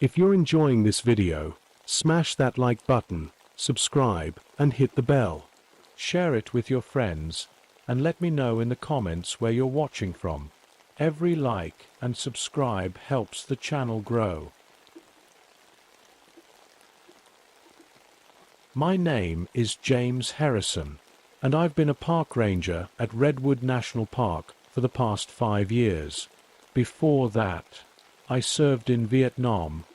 If you're enjoying this video, smash that like button, subscribe, and hit the bell. Share it with your friends, and let me know in the comments where you're watching from. Every like and subscribe helps the channel grow. My name is James Harrison, and I've been a park ranger at Redwood National Park for the past 5 years. Before that, I served in Vietnam,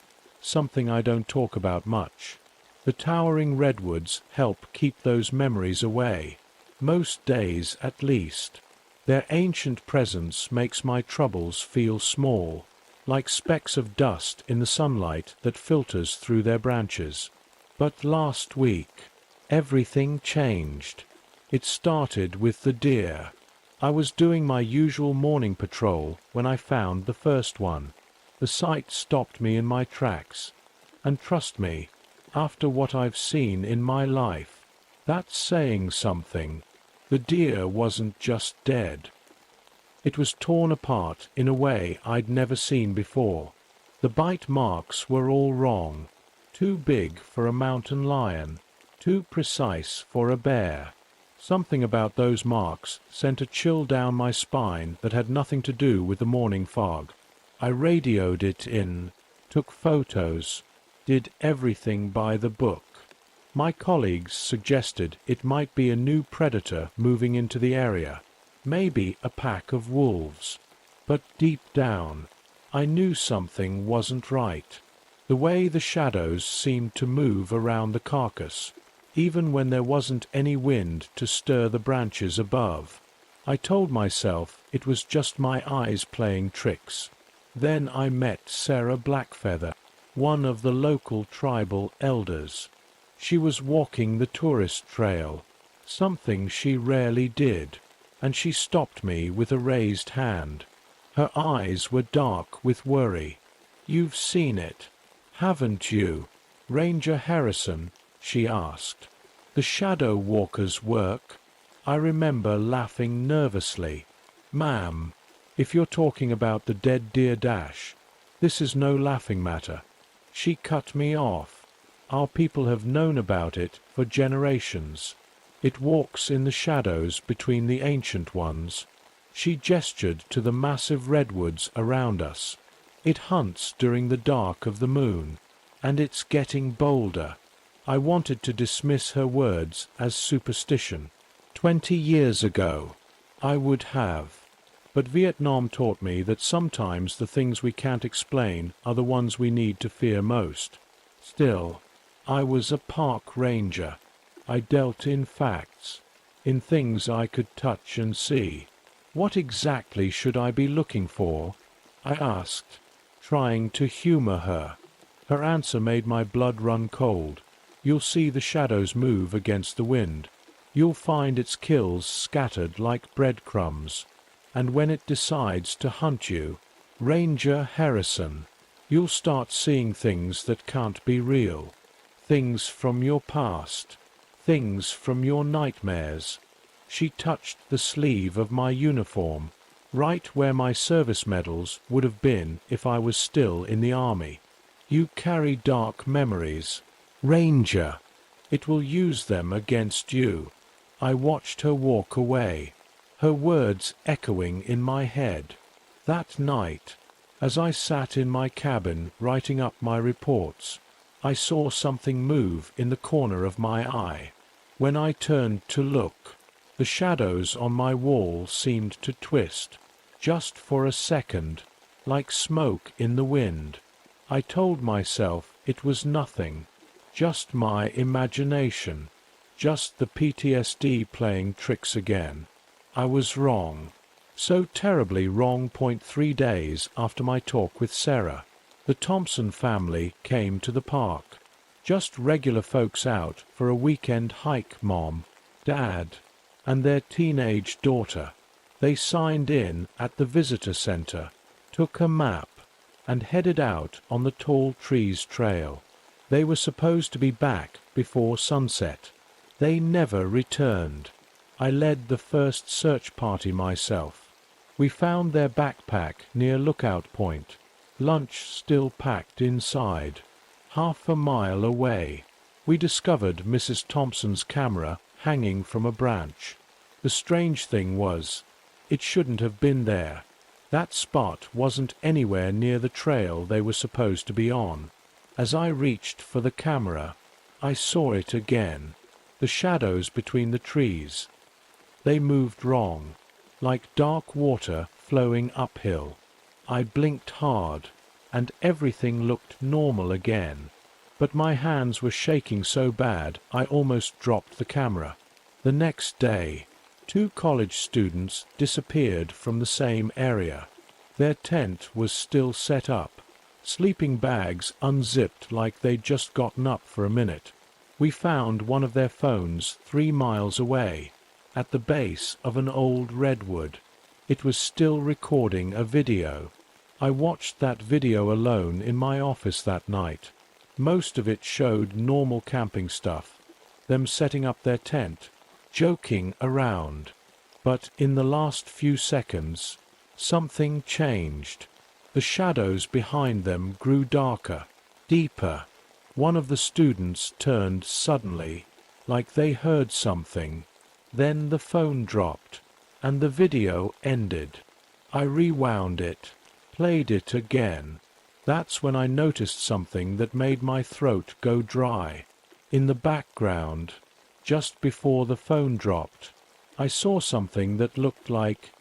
something I don't talk about much. The towering redwoods help keep those memories away, most days at least. Their ancient presence makes my troubles feel small, like specks of dust in the sunlight that filters through their branches. But last week, everything changed. It started with the deer. I was doing my usual morning patrol when I found the first one. The sight stopped me in my tracks. And trust me, after what I've seen in my life, that's saying something. The deer wasn't just dead. It was torn apart in a way I'd never seen before. The bite marks were all wrong. Too big for a mountain lion, too precise for a bear. Something about those marks sent a chill down my spine that had nothing to do with the morning fog. I radioed it in, took photos, did everything by the book. My colleagues suggested it might be a new predator moving into the area, maybe a pack of wolves. But deep down, I knew something wasn't right. The way the shadows seemed to move around the carcass, even when there wasn't any wind to stir the branches above. I told myself it was just my eyes playing tricks. Then I met Sarah Blackfeather, one of the local tribal elders. She was walking the tourist trail, something she rarely did, and she stopped me with a raised hand. Her eyes were dark with worry. "You've seen it, haven't you, Ranger Harrison?" she asked. "The shadow walker's work?" I remember laughing nervously. "Ma'am, if you're talking about the dead deer dash, this is no laughing matter." She cut me off. "Our people have known about it for generations. It walks in the shadows between the ancient ones." She gestured to the massive redwoods around us. "It hunts during the dark of the moon, and it's getting bolder." I wanted to dismiss her words as superstition. 20 years ago, I would have. But Vietnam taught me that sometimes the things we can't explain are the ones we need to fear most. Still, I was a park ranger. I dealt in facts, in things I could touch and see. "What exactly should I be looking for?" I asked, trying to humor her. Her answer made my blood run cold. "You'll see the shadows move against the wind. You'll find its kills scattered like breadcrumbs. And when it decides to hunt you, Ranger Harrison, you'll start seeing things that can't be real. Things from your past. Things from your nightmares." She touched the sleeve of my uniform, right where my service medals would have been if I was still in the army. "You carry dark memories, Ranger. It will use them against you." I watched her walk away, her words echoing in my head. That night, as I sat in my cabin writing up my reports, I saw something move in the corner of my eye. When I turned to look, the shadows on my wall seemed to twist, just for a second, like smoke in the wind. I told myself it was nothing, just my imagination, just the PTSD playing tricks again. I was wrong. So terribly wrong. 3 days after my talk with Sarah, the Thompson family came to the park. Just regular folks out for a weekend hike, Mom, Dad, and their teenage daughter. They signed in at the visitor center, took a map, and headed out on the Tall Trees Trail. They were supposed to be back before sunset. They never returned. I led the first search party myself. We found their backpack near Lookout Point. lunch still packed inside. Half a mile away, we discovered Mrs. Thompson's camera hanging from a branch. The strange thing was, it shouldn't have been there. That spot wasn't anywhere near the trail they were supposed to be on. As I reached for the camera, I saw it again. The shadows between the trees. They moved wrong, like dark water flowing uphill. I blinked hard, and everything looked normal again. But my hands were shaking so bad I almost dropped the camera. The next day, 2 college students disappeared from the same area. Their tent was still set up, sleeping bags unzipped like they'd just gotten up for a minute. We found one of their phones 3 miles away, at the base of an old redwood. It was still recording a video. I watched that video alone in my office that night. Most of it showed normal camping stuff, them setting up their tent, joking around. But in the last few seconds, something changed. The shadows behind them grew darker, deeper. One of the students turned suddenly, like they heard something. Then the phone dropped, and the video ended. I rewound it, played it again. That's when I noticed something that made my throat go dry. In the background, just before the phone dropped, I saw something that looked like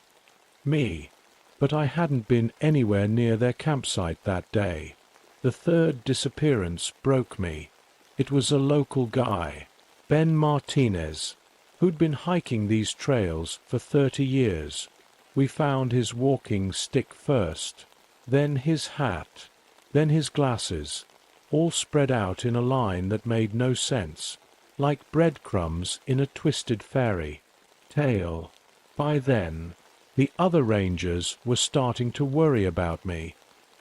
me, but I hadn't been anywhere near their campsite that day. The third disappearance broke me. It was a local guy, Ben Martinez, who'd been hiking these trails for 30 years. We found his walking stick first, then his hat, then his glasses, all spread out in a line that made no sense, like breadcrumbs in a twisted fairy tale. By then, the other rangers were starting to worry about me.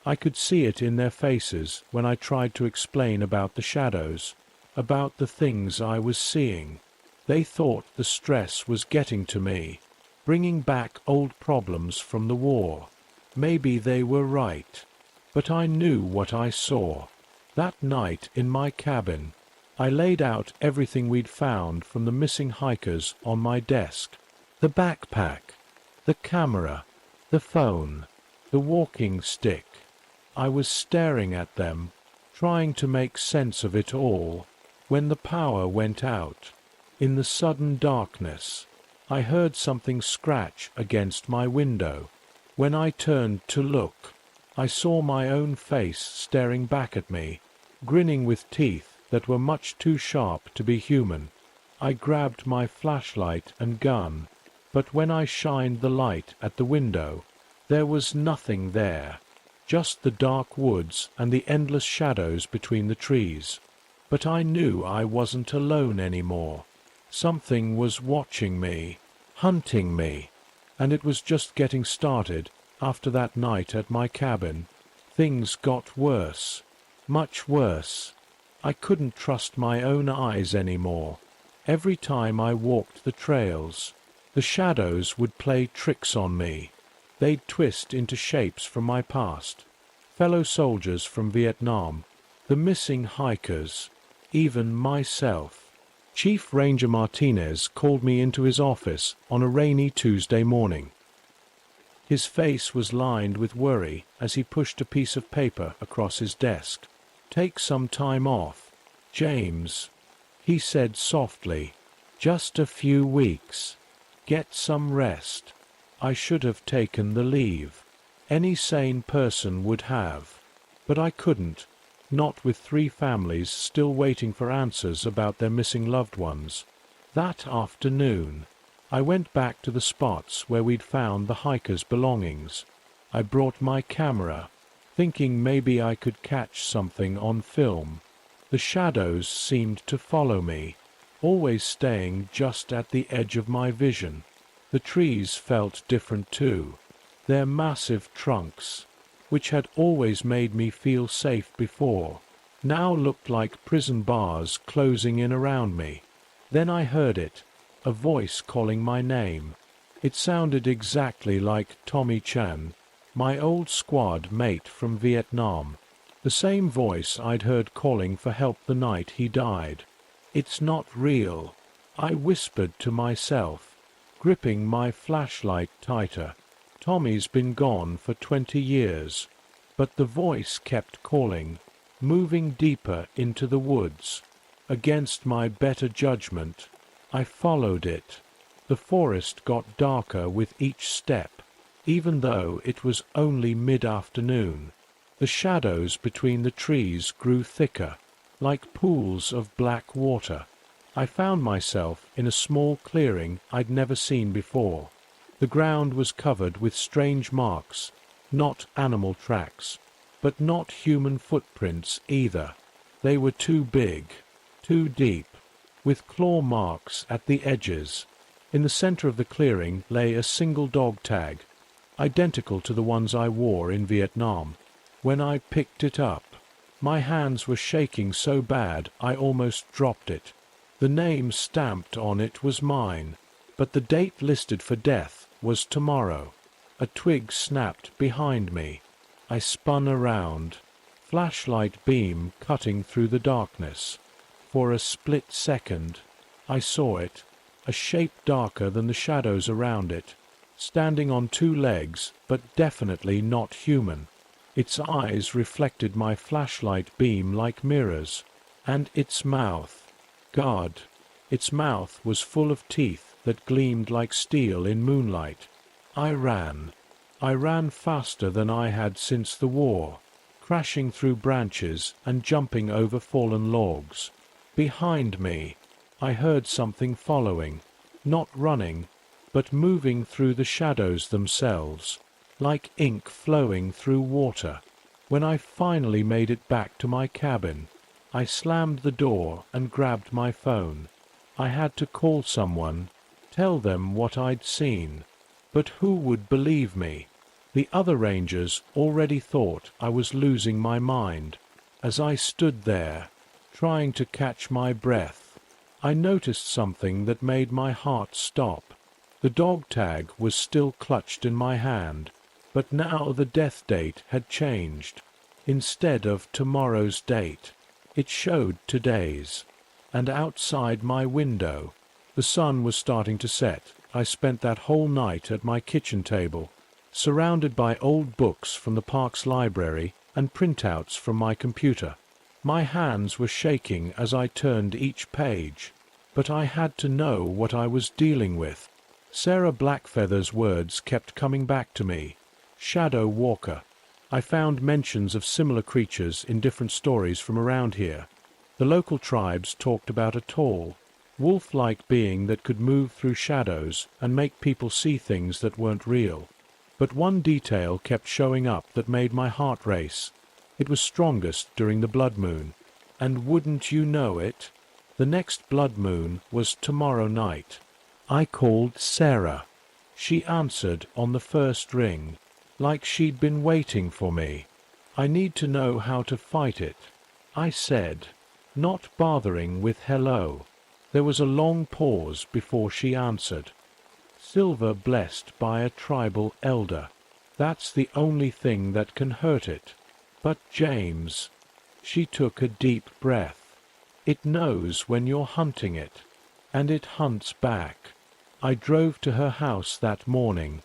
I could see it in their faces when I tried to explain about the shadows, about the things I was seeing. They thought the stress was getting to me, bringing back old problems from the war. Maybe they were right, but I knew what I saw. That night in my cabin, I laid out everything we'd found from the missing hikers on my desk. The backpack, the camera, the phone, the walking stick. I was staring at them, trying to make sense of it all, when the power went out. In the sudden darkness, I heard something scratch against my window. When I turned to look, I saw my own face staring back at me, grinning with teeth that were much too sharp to be human. I grabbed my flashlight and gun, but when I shined the light at the window, there was nothing there, just the dark woods and the endless shadows between the trees. But I knew I wasn't alone anymore. Something was watching me, hunting me, and it was just getting started. After that night at my cabin, things got worse, much worse. I couldn't trust my own eyes anymore. Every time I walked the trails, the shadows would play tricks on me. They'd twist into shapes from my past, fellow soldiers from Vietnam, the missing hikers, even myself. Chief Ranger Martinez called me into his office on a rainy Tuesday morning. His face was lined with worry as he pushed a piece of paper across his desk. "Take some time off, James," he said softly. "Just a few weeks. Get some rest." I should have taken the leave. Any sane person would have. But I couldn't, not with 3 families still waiting for answers about their missing loved ones. That afternoon, I went back to the spots where we'd found the hikers' belongings. I brought my camera, thinking maybe I could catch something on film. The shadows seemed to follow me, always staying just at the edge of my vision. The trees felt different too. Their massive trunks, which had always made me feel safe before, now looked like prison bars closing in around me. Then I heard it, a voice calling my name. It sounded exactly like Tommy Chan, My old squad mate from Vietnam. The same voice I'd heard calling for help the night he died. "It's not real," I whispered to myself, gripping my flashlight tighter. "Tommy's been gone for 20 years." But the voice kept calling, moving deeper into the woods. Against my better judgment, I followed it. The forest got darker with each step, even though it was only mid-afternoon. The shadows between the trees grew thicker, like pools of black water. I found myself in a small clearing I'd never seen before. The ground was covered with strange marks, not animal tracks, but not human footprints either. They were too big, too deep, with claw marks at the edges. In the center of the clearing lay a single dog tag, identical to the ones I wore in Vietnam. When I picked it up, my hands were shaking so bad I almost dropped it. The name stamped on it was mine, but the date listed for death was tomorrow. A twig snapped behind me. I spun around, flashlight beam cutting through the darkness. For a split second, I saw it, a shape darker than the shadows around it, standing on two legs, but definitely not human. Its eyes reflected my flashlight beam like mirrors, and its mouth, God, its mouth was full of teeth that gleamed like steel in moonlight. I ran. I ran faster than I had since the war, crashing through branches and jumping over fallen logs. Behind me, I heard something following, not running, but moving through the shadows themselves, like ink flowing through water. When I finally made it back to my cabin, I slammed the door and grabbed my phone. I had to call someone, tell them what I'd seen. But who would believe me? The other rangers already thought I was losing my mind. As I stood there, trying to catch my breath, I noticed something that made my heart stop. The dog tag was still clutched in my hand, but now the death date had changed. Instead of tomorrow's date, it showed today's. And outside my window, the sun was starting to set. I spent that whole night at my kitchen table, surrounded by old books from the park's library and printouts from my computer. My hands were shaking as I turned each page, but I had to know what I was dealing with. Sarah Blackfeather's words kept coming back to me. Shadow Walker. I found mentions of similar creatures in different stories from around here. The local tribes talked about a tall, wolf-like being that could move through shadows and make people see things that weren't real. But one detail kept showing up that made my heart race. It was strongest during the blood moon. And wouldn't you know it, the next blood moon was tomorrow night. I called Sarah. She answered on the first ring, like she'd been waiting for me. "I need to know how to fight it," I said, not bothering with hello. There was a long pause before she answered. "Silver blessed by a tribal elder. That's the only thing that can hurt it. But James," she took a deep breath, "it knows when you're hunting it, and it hunts back." I drove to her house that morning.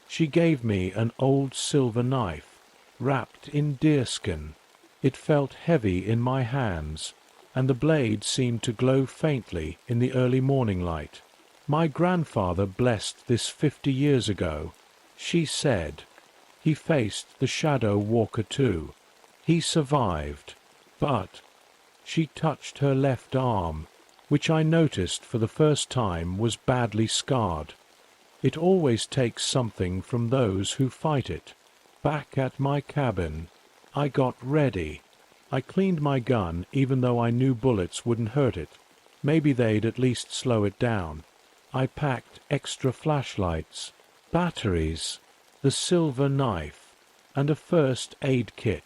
She gave me an old silver knife, wrapped in deerskin. It felt heavy in my hands, and the blade seemed to glow faintly in the early morning light. "My grandfather blessed this 50 years ago," she said. "He faced the Shadow Walker too. He survived, but—" She touched her left arm, which I noticed for the first time was badly scarred. It always takes something from those who fight it. Back at my cabin, I got ready. I cleaned my gun even though I knew bullets wouldn't hurt it. Maybe they'd at least slow it down. I packed extra flashlights, batteries, the silver knife, and a first aid kit.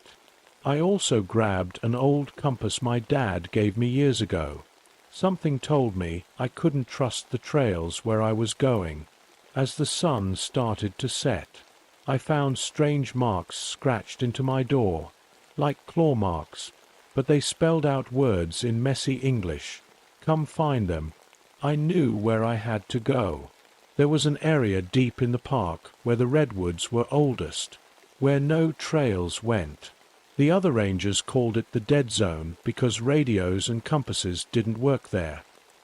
I also grabbed an old compass my dad gave me years ago. Something told me I couldn't trust the trails where I was going. As the sun started to set, I found strange marks scratched into my door, like claw marks, but they spelled out words in messy English. Come find them. I knew where I had to go. There was an area deep in the park where the redwoods were oldest, where no trails went. The other rangers called it the dead zone because radios and compasses didn't work there.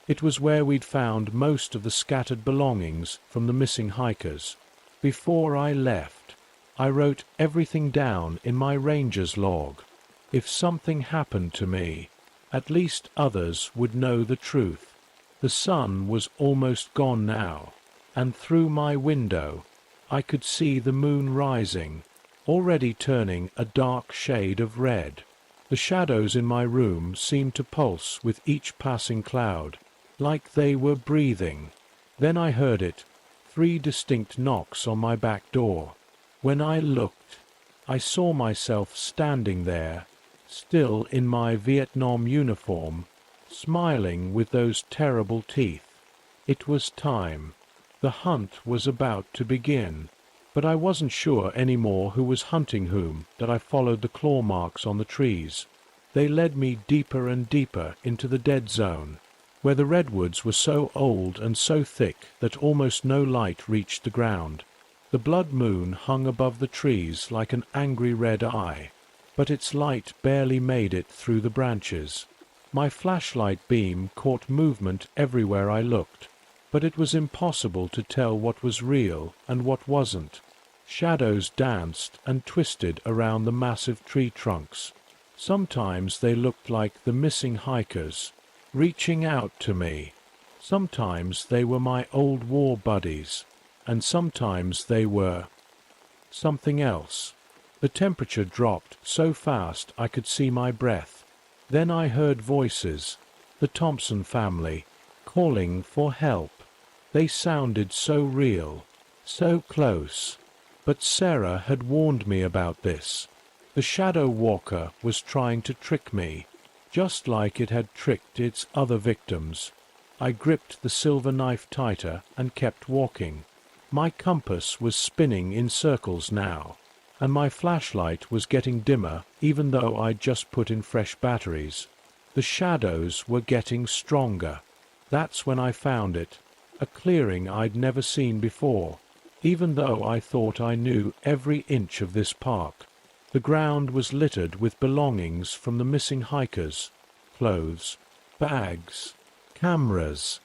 It was where we'd found most of the scattered belongings from the missing hikers. Before I left, I wrote everything down in my ranger's log. If something happened to me, at least others would know the truth. The sun was almost gone now, and through my window I could see the moon rising, already turning a dark shade of red. The shadows in my room seemed to pulse with each passing cloud, like they were breathing. Then I heard it, 3 distinct knocks on my back door. When I looked, I saw myself standing there, still in my Vietnam uniform, smiling with those terrible teeth. It was time. The hunt was about to begin. But I wasn't sure any more who was hunting whom that I followed the claw marks on the trees. They led me deeper and deeper into the dead zone, where the redwoods were so old and so thick that almost no light reached the ground. The blood moon hung above the trees like an angry red eye, but its light barely made it through the branches. My flashlight beam caught movement everywhere I looked, but it was impossible to tell what was real and what wasn't. Shadows danced and twisted around the massive tree trunks. Sometimes they looked like the missing hikers, reaching out to me. Sometimes they were my old war buddies, and sometimes they were something else. The temperature dropped so fast I could see my breath. Then I heard voices, the Thompson family, calling for help. They sounded so real, so close. But Sarah had warned me about this. The Shadow Walker was trying to trick me, just like it had tricked its other victims. I gripped the silver knife tighter and kept walking. My compass was spinning in circles now, and my flashlight was getting dimmer even though I'd just put in fresh batteries. The shadows were getting stronger. That's when I found it. A clearing I'd never seen before, even though I thought I knew every inch of this park. The ground was littered with belongings from the missing hikers, clothes, bags, cameras,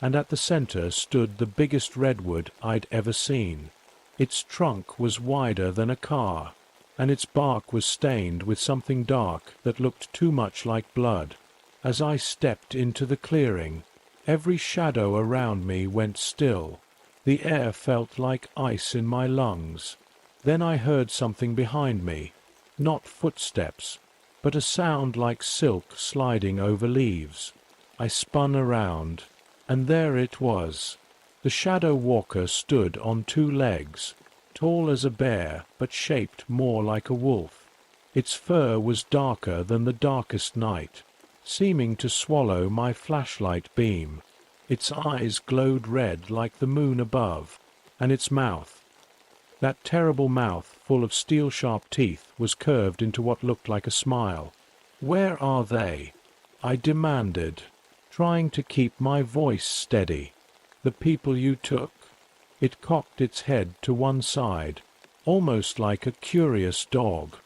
and at the center stood the biggest redwood I'd ever seen. Its trunk was wider than a car, and its bark was stained with something dark that looked too much like blood. As I stepped into the clearing, every shadow around me went still. The air felt like ice in my lungs. Then I heard something behind me, not footsteps, but a sound like silk sliding over leaves. I spun around, and there it was. The Shadow Walker stood on 2 legs, tall as a bear but shaped more like a wolf. Its fur was darker than the darkest night, seeming to swallow my flashlight beam. Its eyes glowed red like the moon above, and its mouth, that terrible mouth full of steel-sharp teeth, was curved into what looked like a smile. "Where are they?" I demanded, trying to keep my voice steady. "The people you took?" It cocked its head to one side, almost like a curious dog.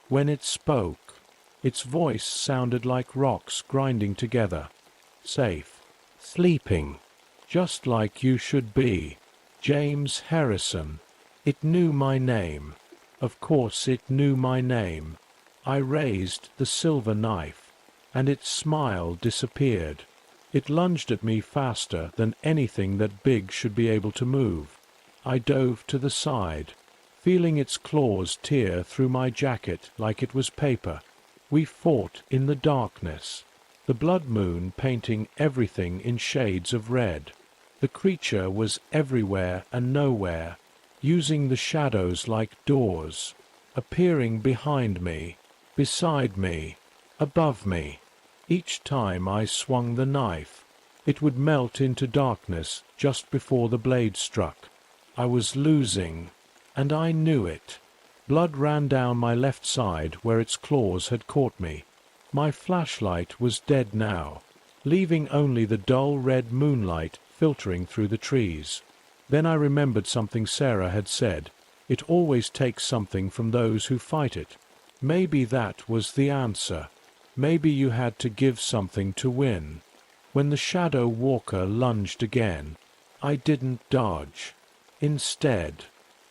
When it spoke, its voice sounded like rocks grinding together. "Safe. Sleeping. Just like you should be. James Harrison." It knew my name. Of course it knew my name. I raised the silver knife, and its smile disappeared. It lunged at me faster than anything that big should be able to move. I dove to the side, feeling its claws tear through my jacket like it was paper. We fought in the darkness, the blood moon painting everything in shades of red. The creature was everywhere and nowhere, using the shadows like doors, appearing behind me, beside me, above me. Each time I swung the knife, it would melt into darkness just before the blade struck. I was losing, And I knew it. Blood ran down my left side where its claws had caught me. My flashlight was dead now, leaving only the dull red moonlight filtering through the trees. Then I remembered something Sarah had said. It always takes something from those who fight it. Maybe that was the answer. Maybe you had to give something to win. When the shadow walker lunged again, I didn't dodge. Instead,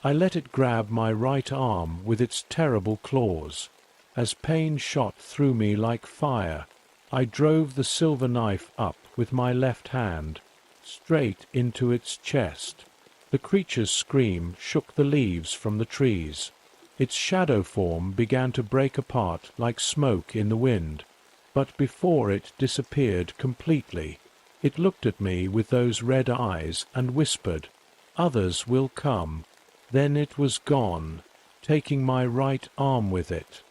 I let it grab my right arm with its terrible claws. As pain shot through me like fire, I drove the silver knife up with my left hand, straight into its chest. The creature's scream shook the leaves from the trees. Its shadow form began to break apart like smoke in the wind. But before it disappeared completely, it looked at me with those red eyes and whispered, "Others will come." Then it was gone, taking my right arm with it.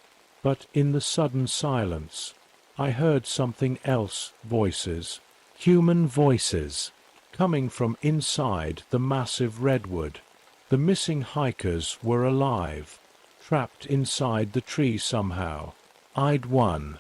But in the sudden silence, I heard something else, voices, human voices, coming from inside the massive redwood. The missing hikers were alive, trapped inside the tree somehow. I'd won.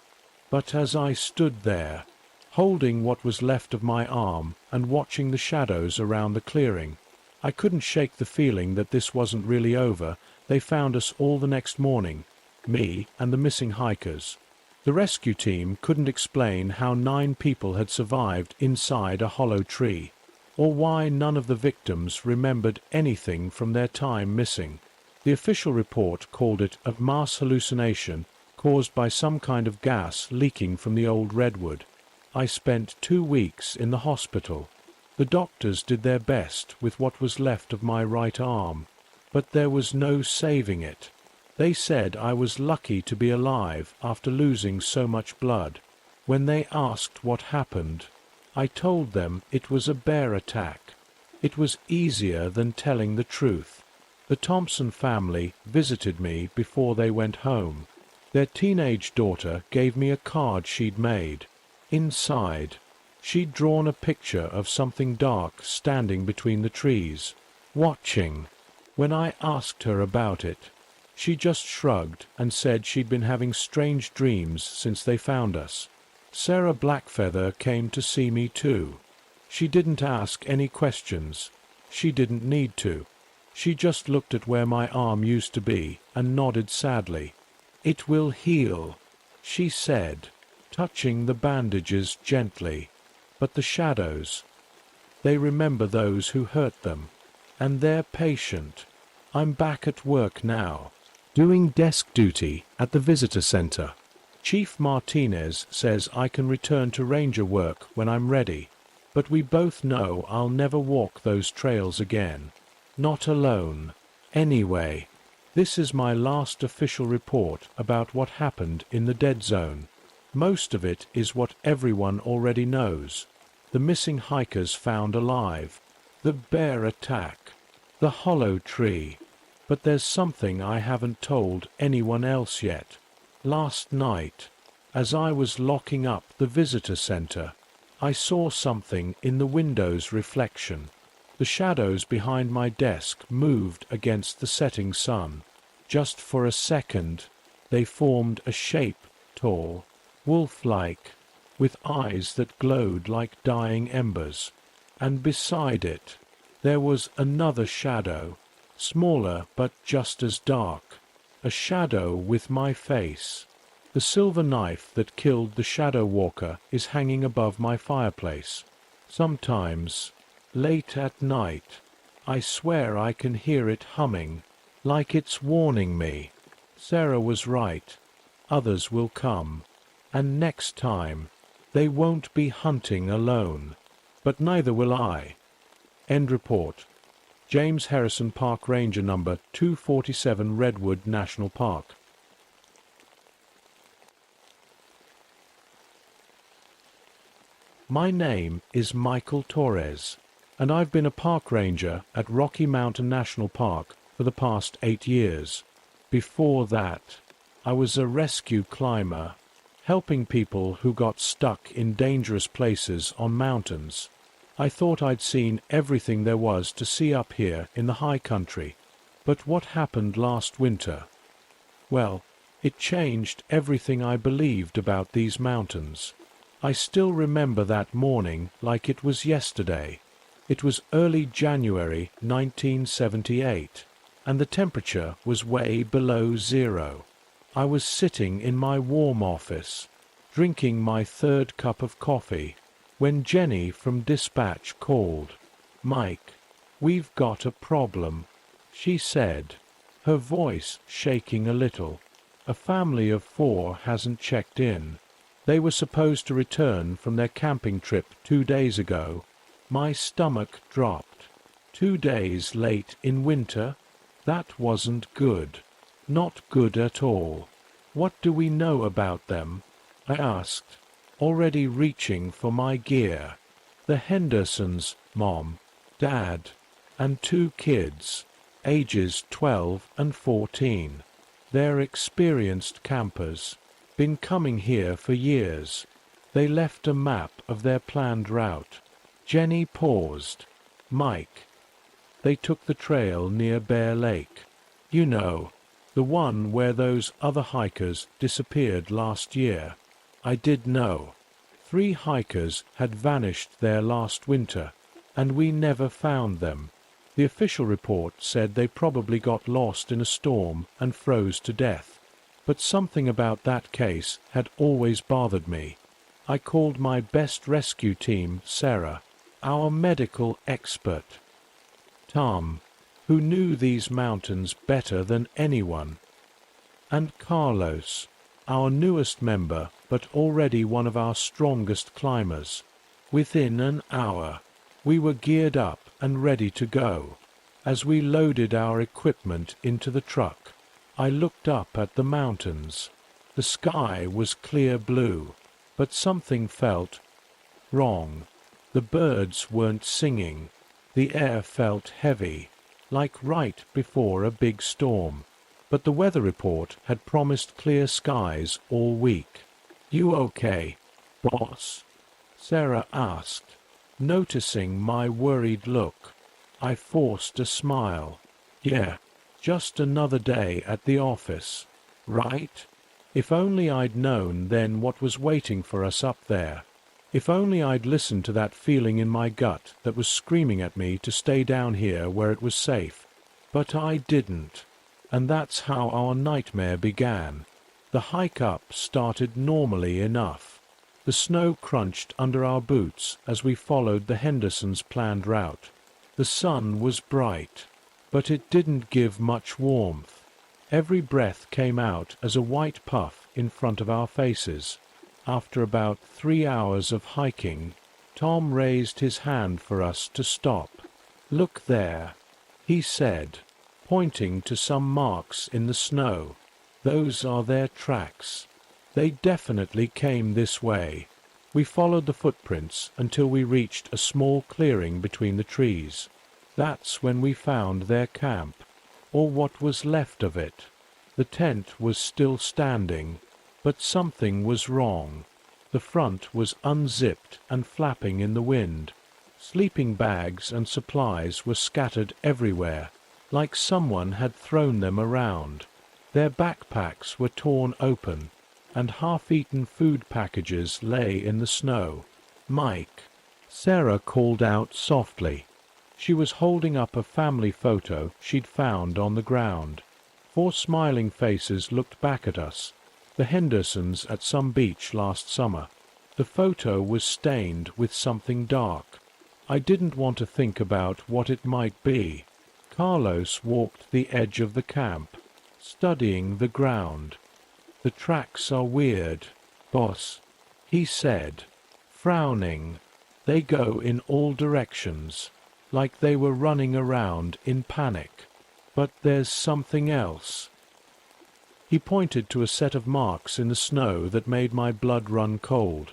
But as I stood there, holding what was left of my arm and watching the shadows around the clearing, I couldn't shake the feeling that this wasn't really over. They found us all the next morning, me and the missing hikers. The rescue team couldn't explain how 9 people had survived inside a hollow tree, or why none of the victims remembered anything from their time missing. The official report called it a mass hallucination caused by some kind of gas leaking from the old redwood. I spent 2 weeks in the hospital. The doctors did their best with what was left of my right arm, but there was no saving it. They said I was lucky to be alive after losing so much blood. When they asked what happened, I told them it was a bear attack. It was easier than telling the truth. The Thompson family visited me before they went home. Their teenage daughter gave me a card she'd made. Inside, she'd drawn a picture of something dark standing between the trees, watching. When I asked her about it, she just shrugged and said she'd been having strange dreams since they found us. Sarah Blackfeather came to see me too. She didn't ask any questions. She didn't need to. She just looked at where my arm used to be and nodded sadly. "It will heal," she said, touching the bandages gently. But the shadows, they remember those who hurt them, and they're patient. I'm back at work now, doing desk duty at the visitor center. Chief Martinez says I can return to ranger work when I'm ready, but we both know I'll never walk those trails again. Not alone. Anyway, this is my last official report about what happened in the dead zone. Most of it is what everyone already knows. The missing hikers found alive, the bear attack, the hollow tree. But there's something I haven't told anyone else yet. Last night, as I was locking up the visitor center, I saw something in the window's reflection. The shadows behind my desk moved against the setting sun. Just for a second, they formed a shape, tall, wolf-like, with eyes that glowed like dying embers. And beside it, there was another shadow, smaller but just as dark, a shadow with my face. The silver knife that killed the Shadow Walker is hanging above my fireplace. Sometimes, late at night, I swear I can hear it humming, like it's warning me. Sarah was right. Others will come, and next time, they won't be hunting alone. But neither will I. End report. James Harrison, Park Ranger number 247, Redwood National Park. My name is Michael Torres, and I've been a park ranger at Rocky Mountain National Park for the past 8 years. Before that, I was a rescue climber, helping people who got stuck in dangerous places on mountains. I thought I'd seen everything there was to see up here in the high country, But what happened last winter? Well, it changed everything I believed about these mountains. I still remember that morning like it was yesterday. It was early January 1978, and the temperature was way below zero. I was sitting in my warm office, drinking my third cup of coffee, when Jenny from dispatch called. "Mike, we've got a problem," she said, her voice shaking a little. "A family of 4 hasn't checked in. They were supposed to return from their camping trip 2 days ago." My stomach dropped. 2 days late in winter? That wasn't good. Not good at all. "What do we know about them?" I asked, already reaching for my gear. "The Hendersons, Mom, Dad, and 2 kids, ages 12 and 14. They're experienced campers, been coming here for years." They left a map of their planned route. Jenny paused. "Mike, they took the trail near Bear Lake. You know, the one where those other hikers disappeared last year." I did know. 3 hikers had vanished there last winter, and we never found them. The official report said they probably got lost in a storm and froze to death. But something about that case had always bothered me. I called my best rescue team, Sarah, our medical expert, Tom, who knew these mountains better than anyone, and Carlos, our newest member but already one of our strongest climbers. Within an hour, we were geared up and ready to go. As we loaded our equipment into the truck, I looked up at the mountains. The sky was clear blue, but something felt wrong. The birds weren't singing. The air felt heavy, like right before a big storm. But the weather report had promised clear skies all week. "You okay, boss?" Sarah asked, noticing my worried look. I forced a smile. "Yeah, just another day at the office, right?" If only I'd known then what was waiting for us up there. If only I'd listened to that feeling in my gut that was screaming at me to stay down here where it was safe. But I didn't. And that's how our nightmare began. The hike up started normally enough. The snow crunched under our boots as we followed the Hendersons' planned route. The sun was bright, but it didn't give much warmth. Every breath came out as a white puff in front of our faces. After about 3 hours of hiking, Tom raised his hand for us to stop. "Look there," he said, pointing to some marks in the snow. "Those are their tracks. They definitely came this way." We followed the footprints until we reached a small clearing between the trees. That's when we found their camp, or what was left of it. The tent was still standing, but something was wrong. The front was unzipped and flapping in the wind. Sleeping bags and supplies were scattered everywhere, like someone had thrown them around. Their backpacks were torn open, and half-eaten food packages lay in the snow. "Mike," Sarah called out softly. She was holding up a family photo she'd found on the ground. 4 smiling faces looked back at us, the Hendersons at some beach last summer. The photo was stained with something dark. I didn't want to think about what it might be. Carlos walked the edge of the camp, studying the ground. "The tracks are weird, boss," he said, frowning. "They go in all directions, like they were running around in panic. But there's something else." He pointed to a set of marks in the snow that made my blood run cold.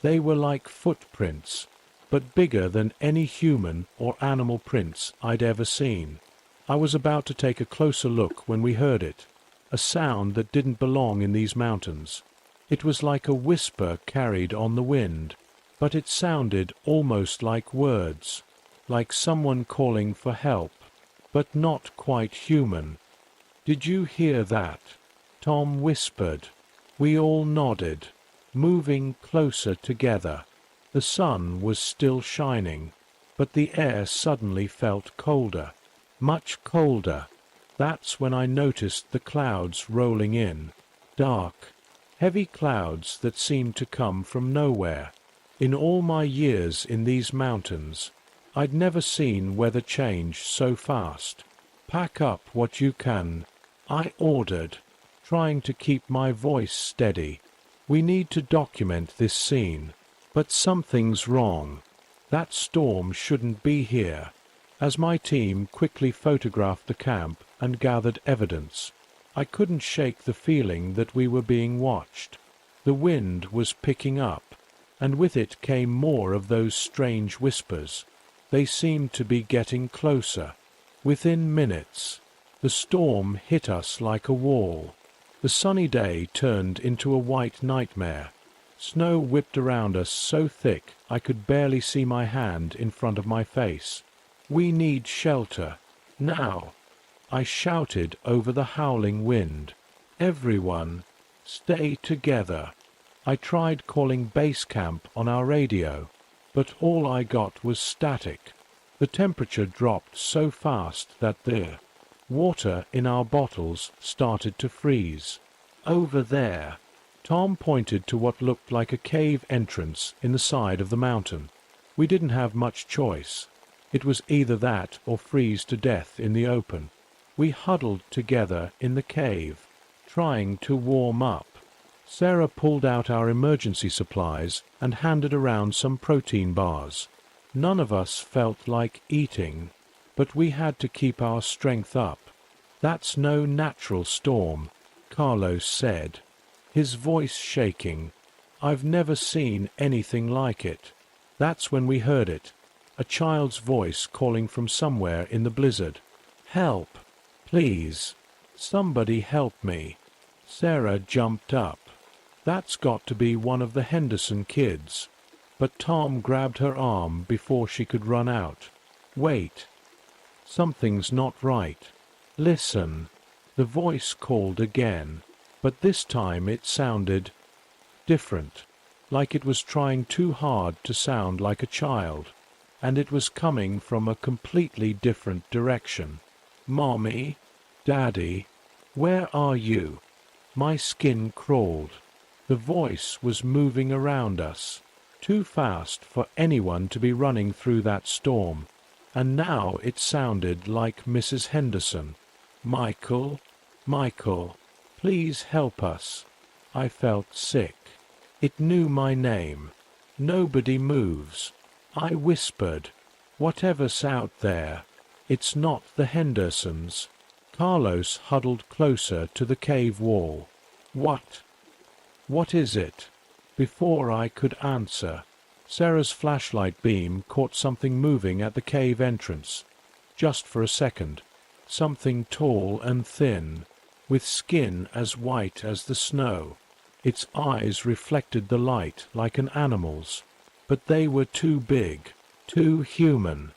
They were like footprints, but bigger than any human or animal prints I'd ever seen. I was about to take a closer look when we heard it, a sound that didn't belong in these mountains. It was like a whisper carried on the wind, but it sounded almost like words, like someone calling for help. but not quite human. "Did you hear that?" Tom whispered. We all nodded, moving closer together. The sun was still shining, but the air suddenly felt colder, much colder. That's when I noticed the clouds rolling in, dark, heavy clouds that seemed to come from nowhere. In all my years in these mountains, I'd never seen weather change so fast. "Pack up what you can," I ordered, trying to keep my voice steady. "We need to document this scene. But something's wrong. That storm shouldn't be here." As my team quickly photographed the camp and gathered evidence, I couldn't shake the feeling that we were being watched. The wind was picking up, and with it came more of those strange whispers. They seemed to be getting closer. Within minutes, the storm hit us like a wall. The sunny day turned into a white nightmare. Snow whipped around us so thick I could barely see my hand in front of my face. "We need shelter. Now!" I shouted over the howling wind. "Everyone, stay together." I tried calling base camp on our radio, but all I got was static. The temperature dropped so fast that the water in our bottles started to freeze. "Over there." Tom pointed to what looked like a cave entrance in the side of the mountain. We didn't have much choice. It was either that or freeze to death in the open. We huddled together in the cave, trying to warm up. Sarah pulled out our emergency supplies and handed around some protein bars. None of us felt like eating, but we had to keep our strength up. "That's no natural storm," Carlos said, his voice shaking. "I've never seen anything like it." That's when we heard it, a child's voice calling from somewhere in the blizzard. "Help! Please! Somebody help me!" Sarah jumped up. "That's got to be one of the Henderson kids." But Tom grabbed her arm before she could run out. "Wait! Something's not right. Listen!" The voice called again, but this time it sounded different, like it was trying too hard to sound like a child, and it was coming from a completely different direction. "Mommy, Daddy, where are you?" My skin crawled. The voice was moving around us, too fast for anyone to be running through that storm, and now it sounded like Mrs. Henderson. "Michael, Michael, please help us." I felt sick. It knew my name. "Nobody moves." I whispered, "Whatever's out there, it's not the Hendersons." Carlos huddled closer to the cave wall. What is it?" Before I could answer, Sarah's flashlight beam caught something moving at the cave entrance. Just for a second. Something tall and thin, with skin as white as the snow. Its eyes reflected the light like an animal's, but they were too big, too human.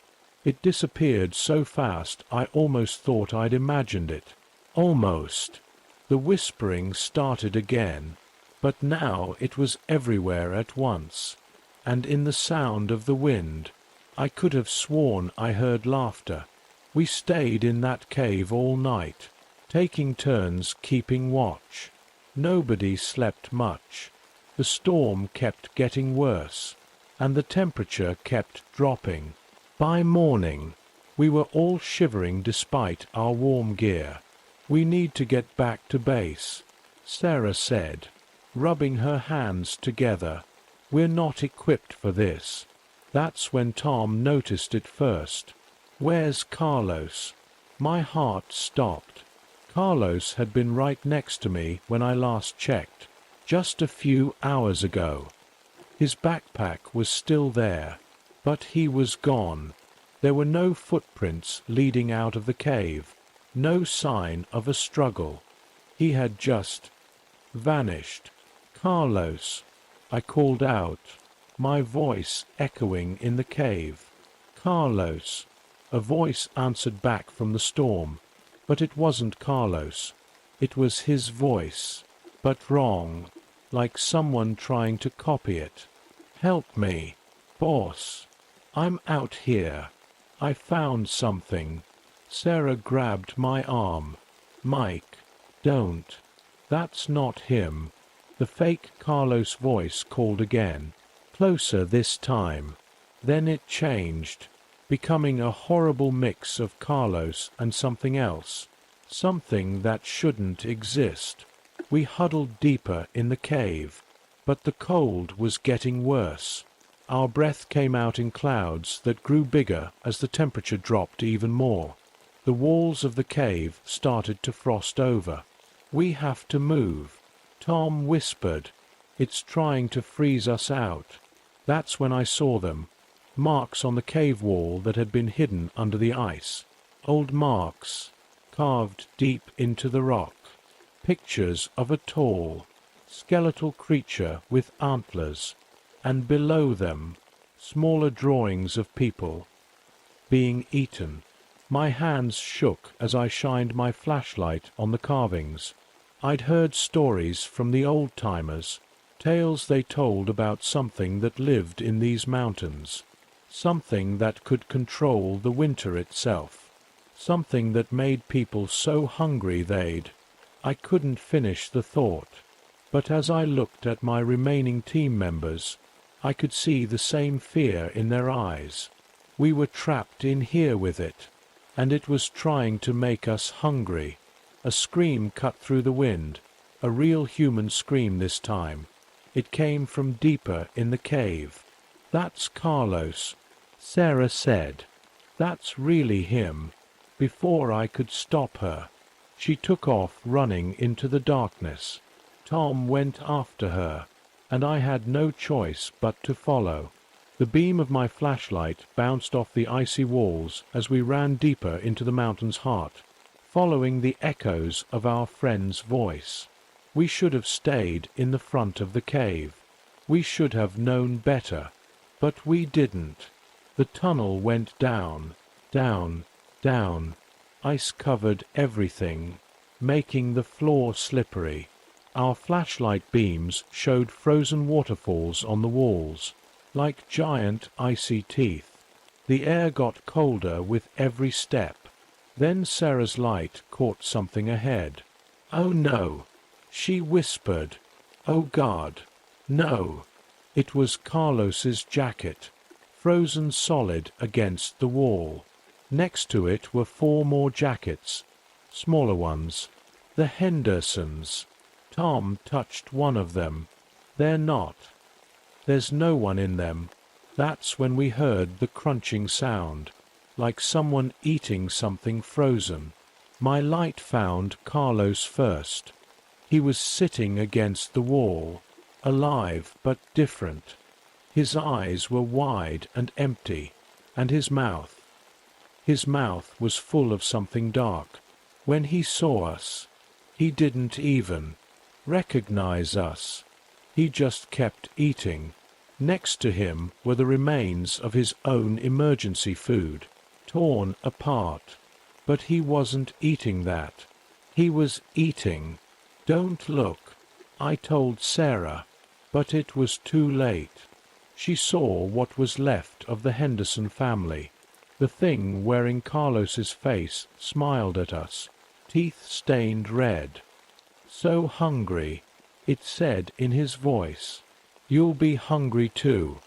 It disappeared so fast I almost thought I'd imagined it. Almost. The whispering started again, but now it was everywhere at once, and in the sound of the wind. I could have sworn I heard laughter. We stayed in that cave all night, taking turns keeping watch. Nobody slept much. The storm kept getting worse, and the temperature kept dropping. By morning, we were all shivering despite our warm gear. "We need to get back to base," Sarah said, rubbing her hands together. "We're not equipped for this." That's when Tom noticed it first. "Where's Carlos?" My heart stopped. Carlos had been right next to me when I last checked, just a few hours ago. His backpack was still there, but he was gone. There were no footprints leading out of the cave, no sign of a struggle. He had just vanished. "Carlos!" I called out, my voice echoing in the cave. "Carlos!" A voice answered back from the storm, but it wasn't Carlos. It was his voice, but wrong, like someone trying to copy it. "Help me, boss. I'm out here. I found something." Sarah grabbed my arm. "Mike, don't. That's not him." The fake Carlos voice called again, closer this time. Then it changed, becoming a horrible mix of Carlos and something else, something that shouldn't exist. We huddled deeper in the cave, but the cold was getting worse. Our breath came out in clouds that grew bigger as the temperature dropped even more. The walls of the cave started to frost over. "We have to move," Tom whispered. "It's trying to freeze us out." That's when I saw them. Marks on the cave wall that had been hidden under the ice. Old marks, carved deep into the rock. Pictures of a tall, skeletal creature with antlers, and below them, smaller drawings of people being eaten. My hands shook as I shined my flashlight on the carvings. I'd heard stories from the old-timers, tales they told about something that lived in these mountains, something that could control the winter itself, something that made people so hungry they'd— I couldn't finish the thought, but as I looked at my remaining team members, I could see the same fear in their eyes. We were trapped in here with it, and it was trying to make us hungry. A scream cut through the wind, a real human scream this time. It came from deeper in the cave. "That's Carlos," Sarah said. "That's really him." Before I could stop her, she took off running into the darkness. Tom went after her, and I had no choice but to follow. The beam of my flashlight bounced off the icy walls as we ran deeper into the mountain's heart, following the echoes of our friend's voice. We should have stayed in the front of the cave. We should have known better, but we didn't. The tunnel went down, down, down. Ice covered everything, making the floor slippery. Our flashlight beams showed frozen waterfalls on the walls, like giant icy teeth. The air got colder with every step. Then Sarah's light caught something ahead. "Oh no!" she whispered. "Oh God, no!" It was Carlos's jacket, frozen solid against the wall. Next to it were 4 more jackets, smaller ones. The Hendersons. Tom touched one of them. "They're not. There's no one in them." That's when we heard the crunching sound, like someone eating something frozen. My light found Carlos first. He was sitting against the wall, alive but different. His eyes were wide and empty, and his mouth was full of something dark. When he saw us, he didn't even recognize us. He just kept eating. Next to him were the remains of his own emergency food, torn apart. But he wasn't eating that. He was eating. "Don't look," I told Sarah, but it was too late. She saw what was left of the Henderson family. The thing wearing Carlos's face smiled at us, teeth stained red. "So hungry," it said in his voice. "You'll be hungry too.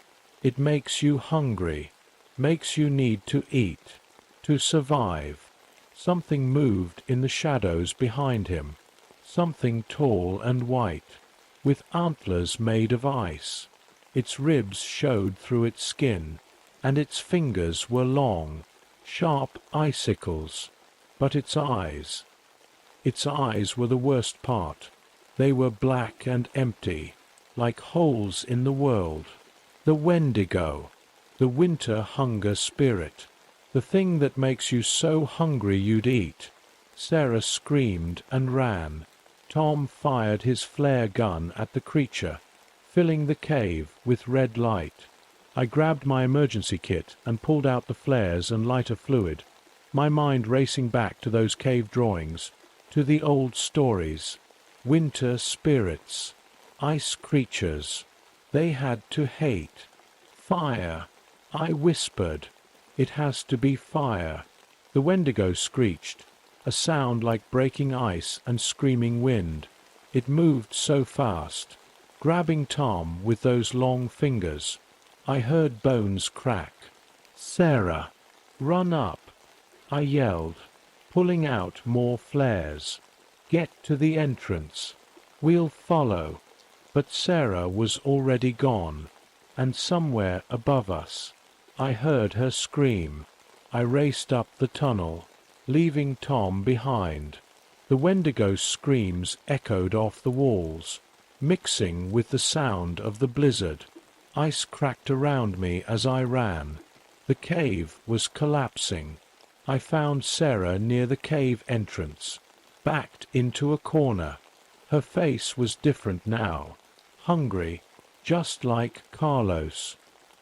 It makes you hungry, makes you need to eat, to survive." Something moved in the shadows behind him, something tall and white, with antlers made of ice. Its ribs showed through its skin, and its fingers were long, sharp icicles. But its eyes were the worst part. They were black and empty, like holes in the world. The Wendigo, the winter hunger spirit, the thing that makes you so hungry you'd eat. Sarah screamed and ran. Tom fired his flare gun at the creature, filling the cave with red light. I grabbed my emergency kit and pulled out the flares and lighter fluid, my mind racing back to those cave drawings, to the old stories. Winter spirits, ice creatures. They had to hate. Fire. I whispered. It has to be fire. The Wendigo screeched, a sound like breaking ice and screaming wind. It moved so fast, grabbing Tom with those long fingers. I heard bones crack. Sarah, run up, I yelled, pulling out more flares. Get to the entrance. We'll follow. But Sarah was already gone, and somewhere above us, I heard her scream. I raced up the tunnel, leaving Tom behind. The Wendigo's screams echoed off the walls, mixing with the sound of the blizzard. Ice cracked around me as I ran. The cave was collapsing. I found Sarah near the cave entrance, backed into a corner. Her face was different now, hungry, just like Carlos.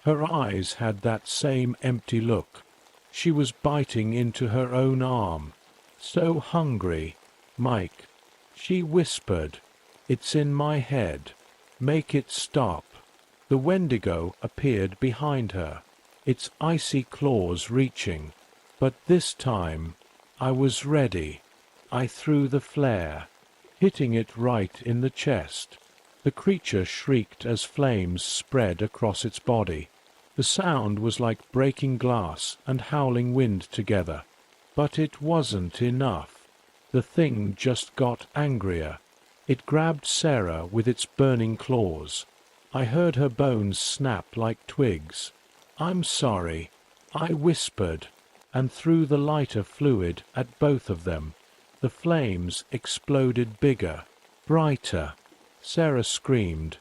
Her eyes had that same empty look. She was biting into her own arm. So hungry. Mike. She whispered, "It's in my head. Make it stop." The Wendigo appeared behind her, its icy claws reaching. But this time, I was ready. I threw the flare, hitting it right in the chest. The creature shrieked as flames spread across its body. The sound was like breaking glass and howling wind together. But it wasn't enough. The thing just got angrier. It grabbed Sarah with its burning claws. I heard her bones snap like twigs. "I'm sorry," I whispered, and threw the lighter fluid at both of them. The flames exploded bigger, brighter. Sarah screamed,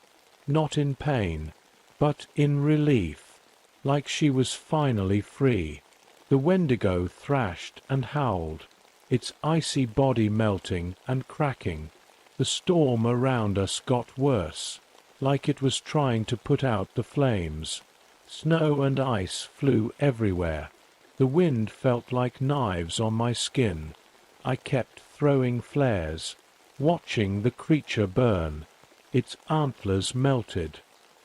not in pain, but in relief, like she was finally free. The Wendigo thrashed and howled, its icy body melting and cracking. The storm around us got worse, like it was trying to put out the flames. Snow and ice flew everywhere. The wind felt like knives on my skin. I kept throwing flares, watching the creature burn. Its antlers melted.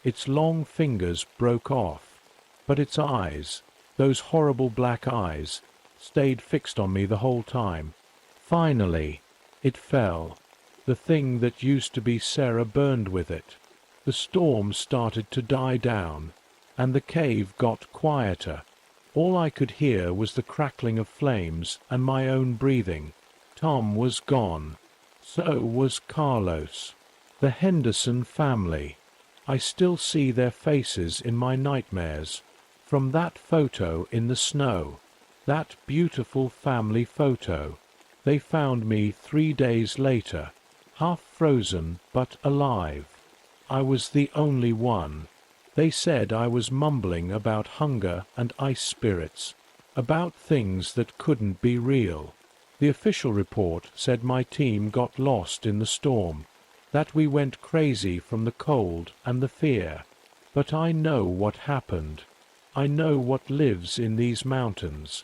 Its long fingers broke off. But its eyes, those horrible black eyes, stayed fixed on me the whole time. Finally, it fell. The thing that used to be Sarah burned with it. The storm started to die down, and the cave got quieter. All I could hear was the crackling of flames and my own breathing. Tom was gone. So was Carlos. The Henderson family. I still see their faces in my nightmares. From that photo in the snow, that beautiful family photo. They found me 3 days later, half frozen but alive. I was the only one. They said I was mumbling about hunger and ice spirits, about things that couldn't be real. The official report said my team got lost in the storm, that we went crazy from the cold and the fear. But I know what happened. I know what lives in these mountains.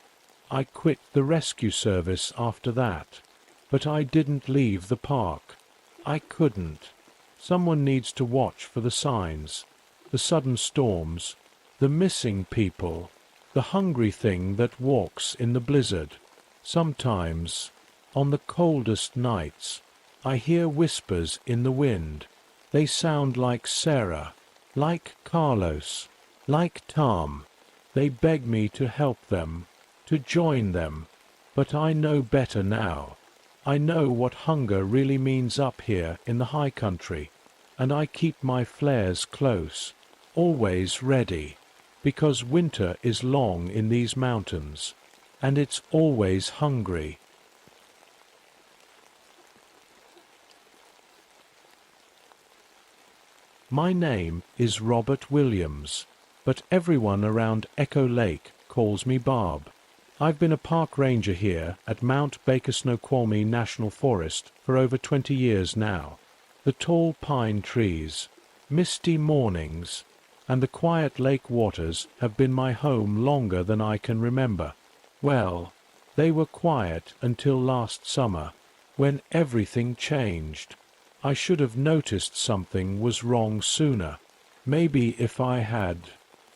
I quit the rescue service after that, but I didn't leave the park. I couldn't. Someone needs to watch for the signs. The sudden storms, the missing people, the hungry thing that walks in the blizzard. Sometimes, on the coldest nights, I hear whispers in the wind. They sound like Sarah, like Carlos, like Tom. They beg me to help them, to join them. But I know better now. I know what hunger really means up here in the high country, and I keep my flares close, always ready, because winter is long in these mountains, and it's always hungry. My name is Robert Williams, but everyone around Echo Lake calls me Bob. I've been a park ranger here at Mount Baker Snoqualmie National Forest for over 20 years now. The tall pine trees, misty mornings, and the quiet lake waters have been my home longer than I can remember. Well, they were quiet until last summer, when everything changed. I should have noticed something was wrong sooner. Maybe if I had,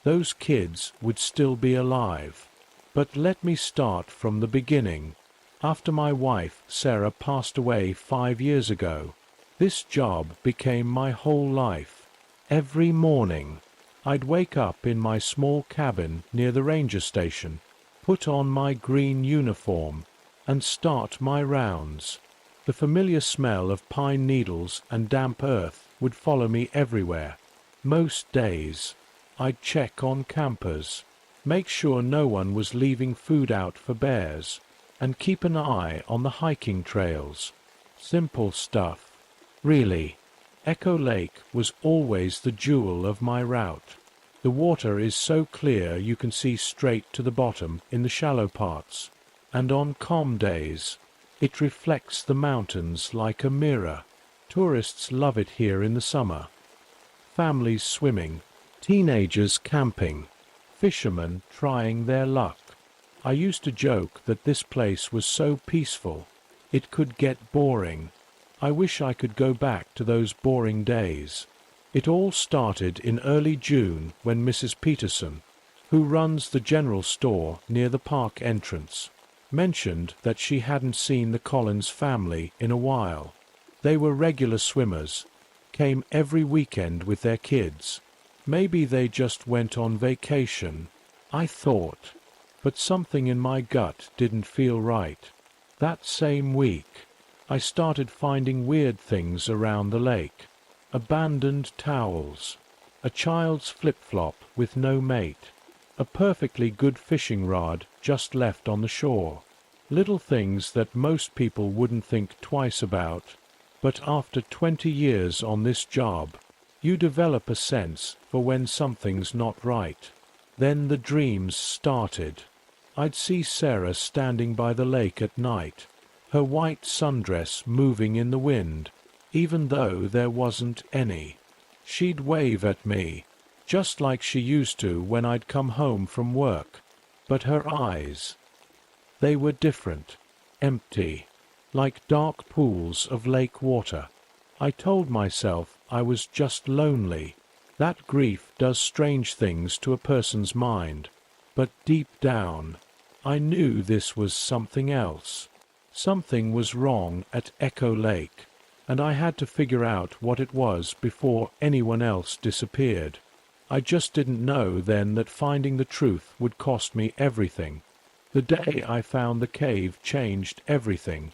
those kids would still be alive. But let me start from the beginning. After my wife, Sarah, passed away 5 years ago, this job became my whole life. Every morning, I'd wake up in my small cabin near the ranger station, put on my green uniform, and start my rounds. The familiar smell of pine needles and damp earth would follow me everywhere. Most days, I'd check on campers, make sure no one was leaving food out for bears, and keep an eye on the hiking trails. Simple stuff. Really, Echo Lake was always the jewel of my route. The water is so clear you can see straight to the bottom in the shallow parts, and on calm days, it reflects the mountains like a mirror. Tourists love it here in the summer. Families swimming, teenagers camping, fishermen trying their luck. I used to joke that this place was so peaceful, it could get boring. I wish I could go back to those boring days. It all started in early June when Mrs. Peterson, who runs the general store near the park entrance, mentioned that she hadn't seen the Collins family in a while. They were regular swimmers, came every weekend with their kids. Maybe they just went on vacation, I thought, but something in my gut didn't feel right. That same week, I started finding weird things around the lake. Abandoned towels, a child's flip-flop with no mate, a perfectly good fishing rod just left on the shore. Little things that most people wouldn't think twice about, but after 20 years on this job, you develop a sense for when something's not right. Then the dreams started. I'd see Sarah standing by the lake at night, her white sundress moving in the wind, even though there wasn't any. She'd wave at me, just like she used to when I'd come home from work. But her eyes, they were different, empty, like dark pools of lake water. I told myself I was just lonely. That grief does strange things to a person's mind. But deep down, I knew this was something else. Something was wrong at Echo Lake, and I had to figure out what it was before anyone else disappeared. I just didn't know then that finding the truth would cost me everything. The day I found the cave changed everything.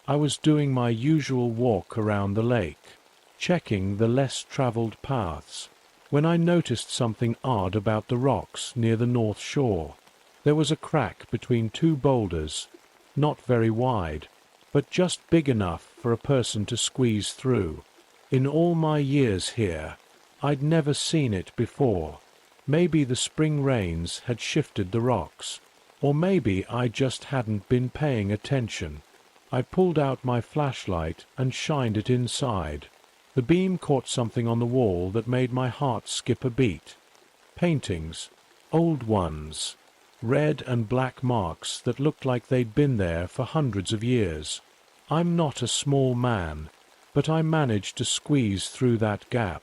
I was doing my usual walk around the lake, checking the less traveled paths, when I noticed something odd about the rocks near the north shore. There was a crack between two boulders, not very wide, but just big enough for a person to squeeze through. In all my years here, I'd never seen it before. Maybe the spring rains had shifted the rocks, or maybe I just hadn't been paying attention. I pulled out my flashlight and shined it inside. The beam caught something on the wall that made my heart skip a beat. Paintings, old ones, red and black marks that looked like they'd been there for hundreds of years. I'm not a small man, but I managed to squeeze through that gap.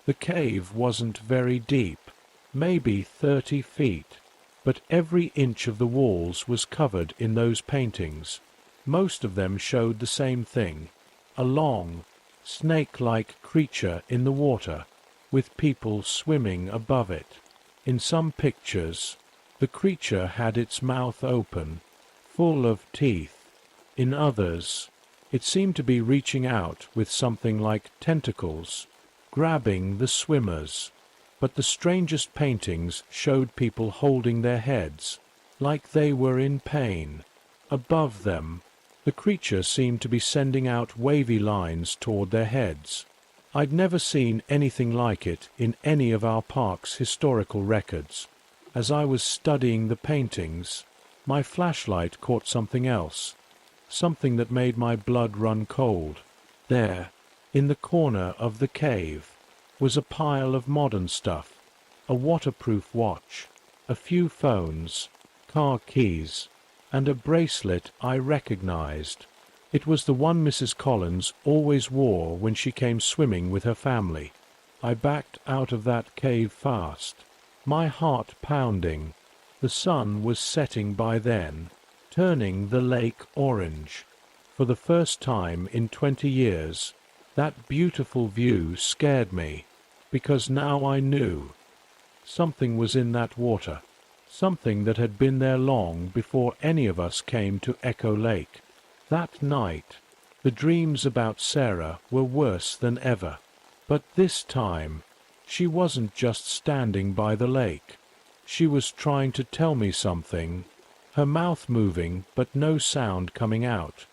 The cave wasn't very deep, maybe 30 feet, but every inch of the walls was covered in those paintings. Most of them showed the same thing, a long, snake-like creature in the water, with people swimming above it. In some pictures, the creature had its mouth open, full of teeth. In others, it seemed to be reaching out with something like tentacles, grabbing the swimmers. But the strangest paintings showed people holding their heads, like they were in pain. Above them, the creature seemed to be sending out wavy lines toward their heads. I'd never seen anything like it in any of our park's historical records. As I was studying the paintings, my flashlight caught something else, something that made my blood run cold. There, in the corner of the cave, was a pile of modern stuff, a waterproof watch, a few phones, car keys, and a bracelet I recognized. It was the one Mrs. Collins always wore when she came swimming with her family. I backed out of that cave fast, my heart pounding. The sun was setting by then, turning the lake orange. For the first time in 20 years, that beautiful view scared me, because now I knew something was in that water, something that had been there long before any of us came to Echo Lake. That night, the dreams about Sarah were worse than ever. But this time, she wasn't just standing by the lake. She was trying to tell me something, her mouth moving but no sound coming out.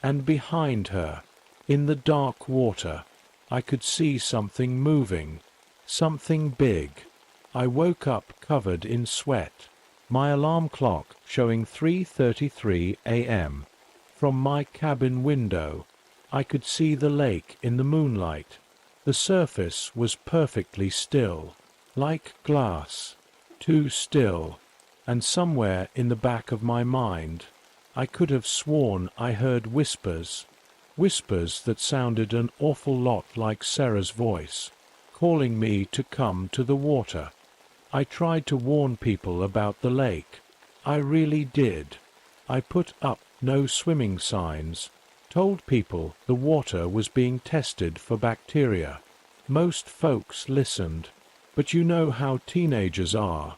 And behind her, in the dark water, I could see something moving, something big. I woke up covered in sweat, my alarm clock showing 3:33 a.m. From my cabin window, I could see the lake in the moonlight. The surface was perfectly still, like glass, too still, and somewhere in the back of my mind, I could have sworn I heard whispers, whispers that sounded an awful lot like Sarah's voice, calling me to come to the water. I tried to warn people about the lake. I really did. I put up no swimming signs, told people the water was being tested for bacteria. Most folks listened, but you know how teenagers are.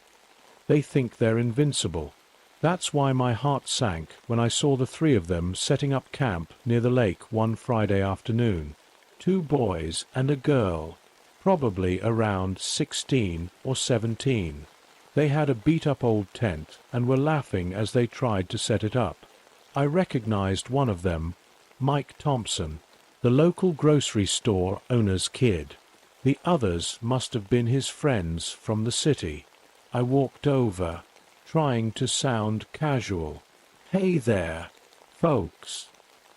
They think they're invincible. That's why my heart sank when I saw the three of them setting up camp near the lake one Friday afternoon. 2 boys and a girl, probably around 16 or 17. They had a beat-up old tent and were laughing as they tried to set it up. I recognized one of them, Mike Thompson, the local grocery store owner's kid. The others must have been his friends from the city. I walked over, trying to sound casual. "Hey there, folks.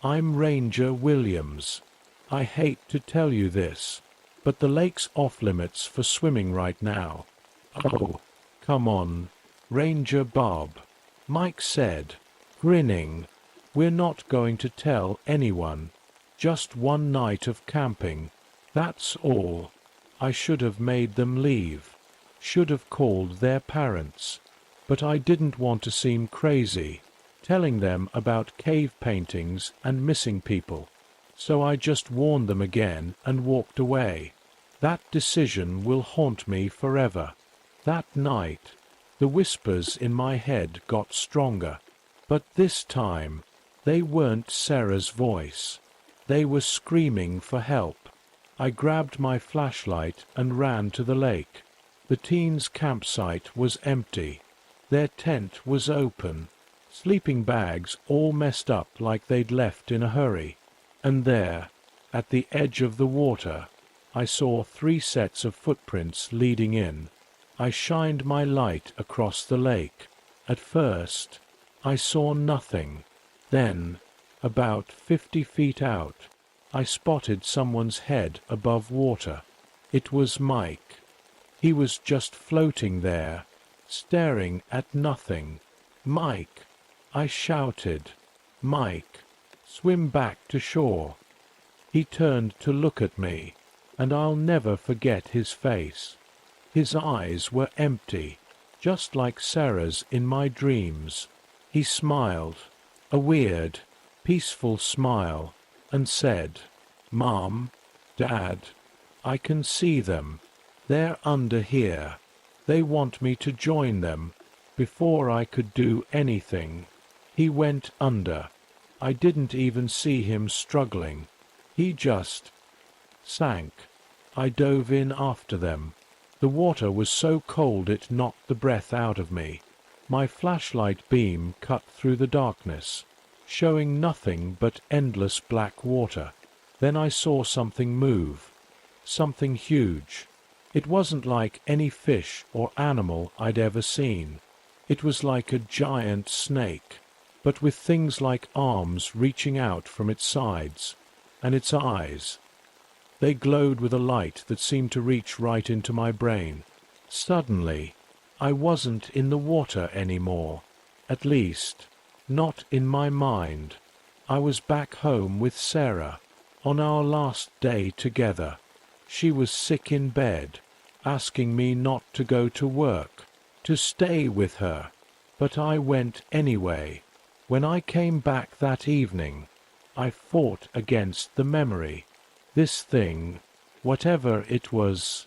I'm Ranger Williams. I hate to tell you this, but the lake's off-limits for swimming right now." "Oh, come on, Ranger Bob," Mike said, grinning. "We're not going to tell anyone. Just one night of camping. That's all. I should have made them leave. Should have called their parents. But I didn't want to seem crazy, telling them about cave paintings and missing people. So I just warned them again and walked away. That decision will haunt me forever. That night, the whispers in my head got stronger. But this time, they weren't Sarah's voice. They were screaming for help. I grabbed my flashlight and ran to the lake. The teens' campsite was empty. Their tent was open, sleeping bags all messed up like they'd left in a hurry. And there, at the edge of the water, I saw 3 sets of footprints leading in. I shined my light across the lake. At first, I saw nothing. Then, about 50 feet out, I spotted someone's head above water. It was Mike. He was just floating there, staring at nothing. "Mike!" I shouted. "Mike, swim back to shore." He turned to look at me, and I'll never forget his face. His eyes were empty, just like Sarah's in my dreams. He smiled, a weird, peaceful smile, and said, "Mom, Dad, I can see them. They're under here. They want me to join them." Before I could do anything, he went under. I didn't even see him struggling. He just sank. I dove in after them. The water was so cold it knocked the breath out of me. My flashlight beam cut through the darkness, showing nothing but endless black water. Then I saw something move. Something huge. It wasn't like any fish or animal I'd ever seen. It was like a giant snake, but with things like arms reaching out from its sides, and its eyes. They glowed with a light that seemed to reach right into my brain. Suddenly, I wasn't in the water anymore. At least, not in my mind. I was back home with Sarah, on our last day together. She was sick in bed, asking me not to go to work, to stay with her. But I went anyway. When I came back that evening, I fought against the memory. This thing, whatever it was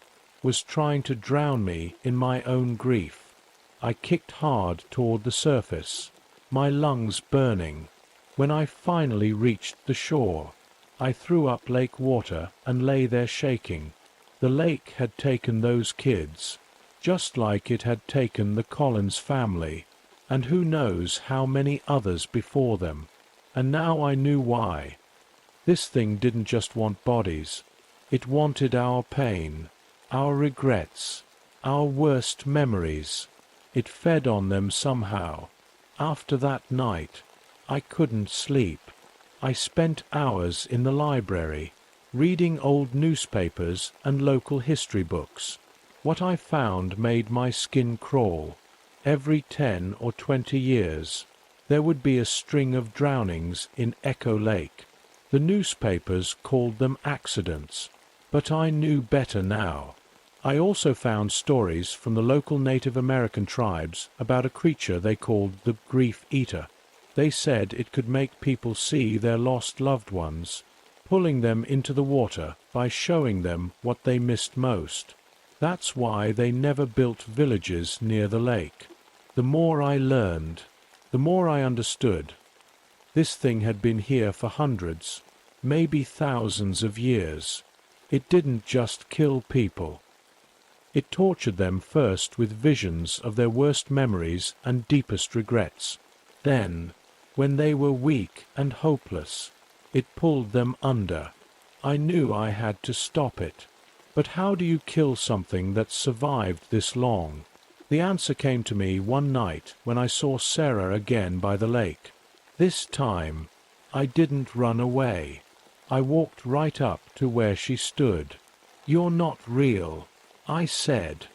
trying to drown me in my own grief. I kicked hard toward the surface, my lungs burning. When I finally reached the shore, I threw up lake water and lay there shaking. The lake had taken those kids, just like it had taken the Collins family, and who knows how many others before them. And now I knew why. This thing didn't just want bodies. It wanted our pain, our regrets, our worst memories. It fed on them somehow. After that night, I couldn't sleep. I spent hours in the library, reading old newspapers and local history books. What I found made my skin crawl. Every 10 or 20 years, there would be a string of drownings in Echo Lake. The newspapers called them accidents, but I knew better now. I also found stories from the local Native American tribes about a creature they called the Grief Eater. They said it could make people see their lost loved ones, pulling them into the water by showing them what they missed most. That's why they never built villages near the lake. The more I learned, the more I understood. This thing had been here for hundreds, maybe thousands of years. It didn't just kill people. It tortured them first with visions of their worst memories and deepest regrets. Then, when they were weak and hopeless, it pulled them under. I knew I had to stop it. But how do you kill something that's survived this long? The answer came to me one night when I saw Sarah again by the lake. This time, I didn't run away. I walked right up to where she stood. "You're not real," I said.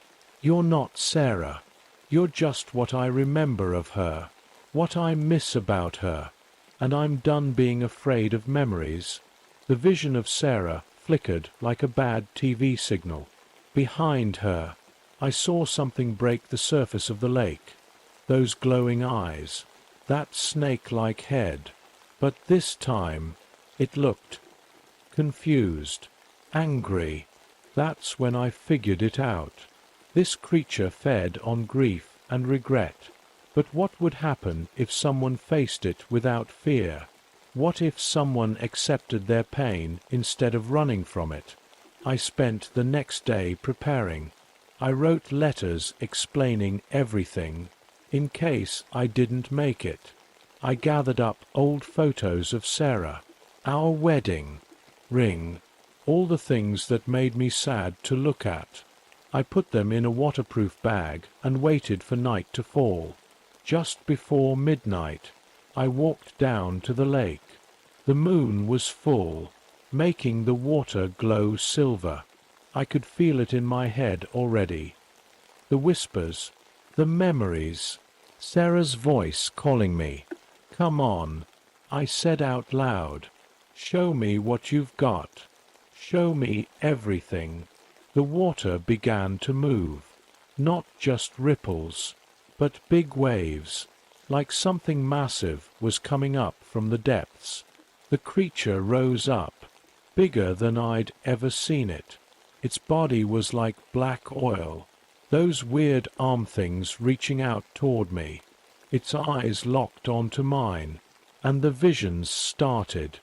"You're not Sarah. You're just what I remember of her, what I miss about her, and I'm done being afraid of memories." The vision of Sarah flickered like a bad TV signal. Behind her, I saw something break the surface of the lake. Those glowing eyes, that snake-like head. But this time, it looked confused, angry. That's when I figured it out. This creature fed on grief and regret. But what would happen if someone faced it without fear? What if someone accepted their pain instead of running from it? I spent the next day preparing. I wrote letters explaining everything, in case I didn't make it. I gathered up old photos of Sarah, our wedding, ring, all the things that made me sad to look at. I put them in a waterproof bag and waited for night to fall. Just before midnight, I walked down to the lake. The moon was full, making the water glow silver. I could feel it in my head already. The whispers, the memories, Sarah's voice calling me. "Come on," I said out loud. "Show me what you've got. Show me everything." The water began to move. Not just ripples, but big waves, like something massive was coming up from the depths. The creature rose up, bigger than I'd ever seen it. Its body was like black oil, those weird arm things reaching out toward me. Its eyes locked onto mine, and the visions started.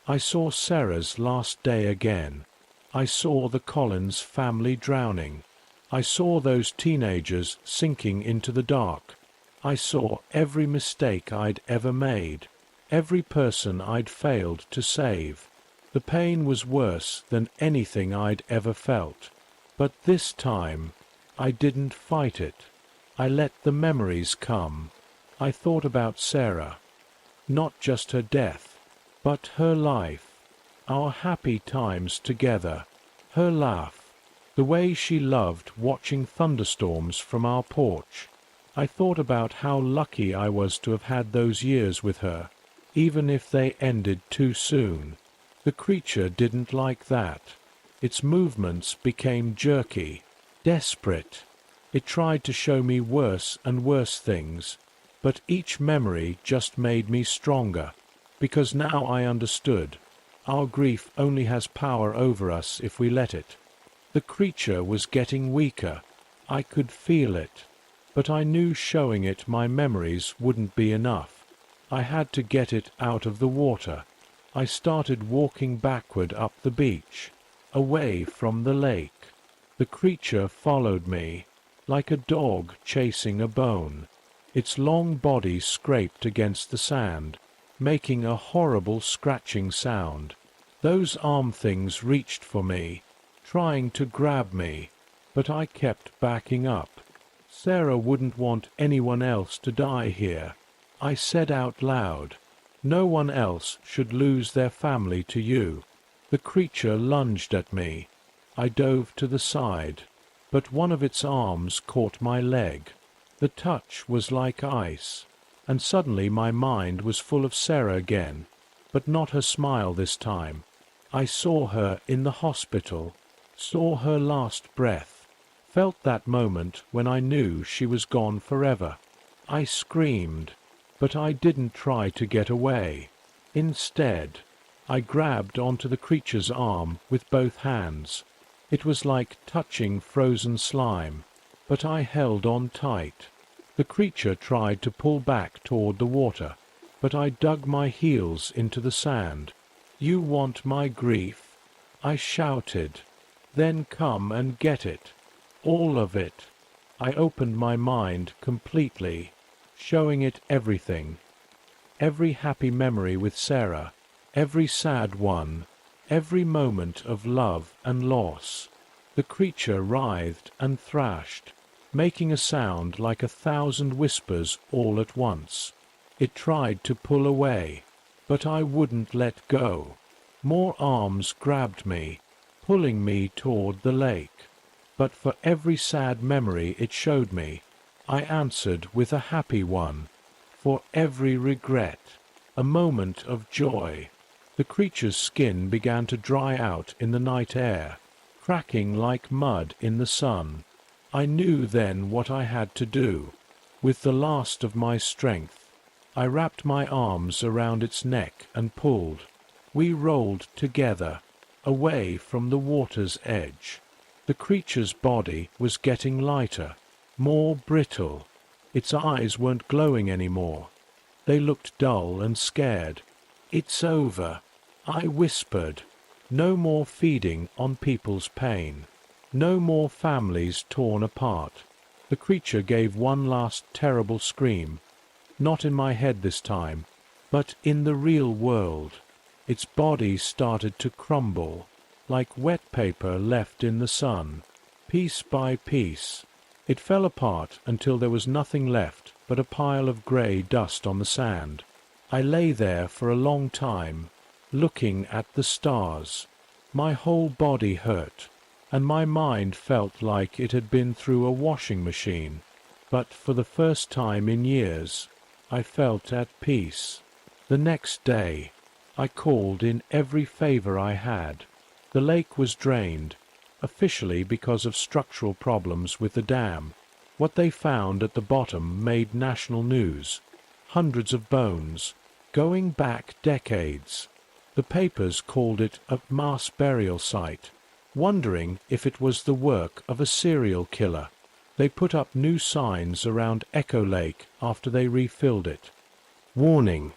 I saw Sarah's last day again. I saw the Collins family drowning. I saw those teenagers sinking into the dark. I saw every mistake I'd ever made, every person I'd failed to save. The pain was worse than anything I'd ever felt. But this time, I didn't fight it. I let the memories come. I thought about Sarah, not just her death, but her life, our happy times together, her laugh, The way she loved watching thunderstorms from our porch. I thought about how lucky I was to have had those years with her, even if they ended too soon. The creature didn't like that. Its movements became jerky, desperate. It tried to show me worse and worse things, but each memory just made me stronger, because now I understood. Our grief only has power over us if we let it. The creature was getting weaker. I could feel it, but I knew showing it my memories wouldn't be enough. I had to get it out of the water. I started walking backward up the beach, away from the lake. The creature followed me, like a dog chasing a bone. Its long body scraped against the sand, making a horrible scratching sound. Those arm things reached for me, trying to grab me, but I kept backing up. Sarah wouldn't want anyone else to die here. I said out loud, "No one else should lose their family to you." The creature lunged at me. I dove to the side, but one of its arms caught my leg. The touch was like ice, and suddenly my mind was full of Sarah again, but not her smile this time. I saw her in the hospital, saw her last breath, felt that moment when I knew she was gone forever. I screamed, but I didn't try to get away. Instead, I grabbed onto the creature's arm with both hands. It was like touching frozen slime, but I held on tight. The creature tried to pull back toward the water, but I dug my heels into the sand. "You want my grief?" I shouted. "Then come and get it. All of it." I opened my mind completely, showing it everything. Every happy memory with Sarah, every sad one, every moment of love and loss. The creature writhed and thrashed, making a sound like 1,000 whispers all at once. It tried to pull away, but I wouldn't let go. More arms grabbed me, pulling me toward the lake. But for every sad memory it showed me, I answered with a happy one. For every regret, a moment of joy. The creature's skin began to dry out in the night air, cracking like mud in the sun. I knew then what I had to do. With the last of my strength, I wrapped my arms around its neck and pulled. We rolled together, away from the water's edge. The creature's body was getting lighter, more brittle. Its eyes weren't glowing anymore. They looked dull and scared. "It's over," I whispered. "No more feeding on people's pain. No more families torn apart." The creature gave one last terrible scream, not in my head this time, but in the real world. Its body started to crumble, like wet paper left in the sun. Piece by piece, it fell apart until there was nothing left but a pile of grey dust on the sand. I lay there for a long time, looking at the stars. My whole body hurt, and my mind felt like it had been through a washing machine. But for the first time in years, I felt at peace. The next day, I called in every favor I had. The lake was drained, officially because of structural problems with the dam. What they found at the bottom made national news. Hundreds of bones, going back decades. The papers called it a mass burial site, wondering if it was the work of a serial killer. They put up new signs around Echo Lake after they refilled it. Warning: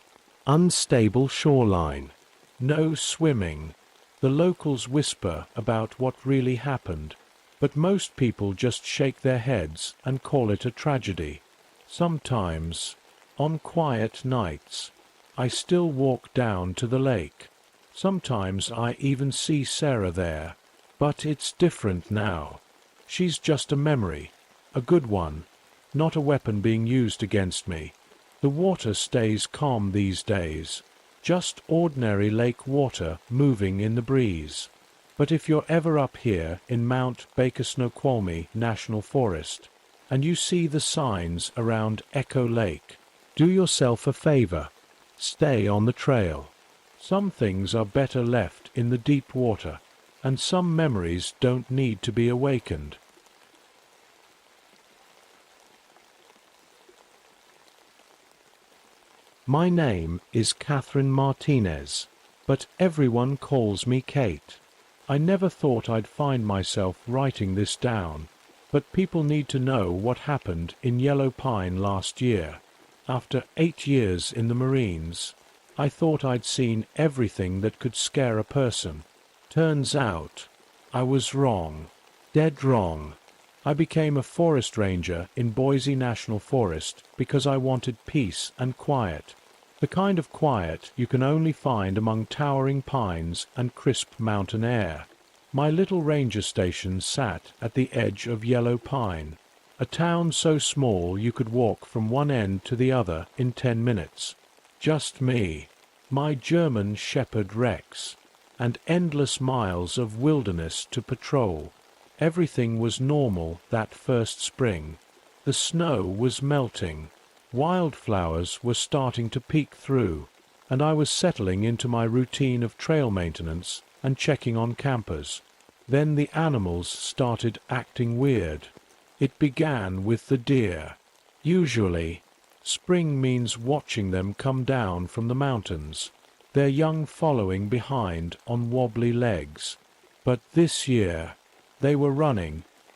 unstable shoreline. No swimming. The locals whisper about what really happened, but most people just shake their heads and call it a tragedy. Sometimes, on quiet nights, I still walk down to the lake. Sometimes I even see Sarah there, but it's different now. She's just a memory, a good one, not a weapon being used against me. The water stays calm these days, just ordinary lake water moving in the breeze. But if you're ever up here in Mount Baker Snoqualmie National Forest, and you see the signs around Echo Lake, do yourself a favor. Stay on the trail. Some things are better left in the deep water, and some memories don't need to be awakened. My name is Catherine Martinez, but everyone calls me Kate. I never thought I'd find myself writing this down, but people need to know what happened in Yellow Pine last year. After 8 years in the Marines, I thought I'd seen everything that could scare a person. Turns out, I was wrong. Dead wrong. I became a forest ranger in Boise National Forest because I wanted peace and quiet. The kind of quiet you can only find among towering pines and crisp mountain air. My little ranger station sat at the edge of Yellow Pine, a town so small you could walk from one end to the other in 10 minutes. Just me, my German Shepherd Rex, and endless miles of wilderness to patrol. Everything was normal that first spring. The snow was melting. Wildflowers were starting to peek through, and I was settling into my routine of trail maintenance and checking on campers. Then the animals started acting weird. It began with the deer. Usually, spring means watching them come down from the mountains, their young following behind on wobbly legs. But this year, they were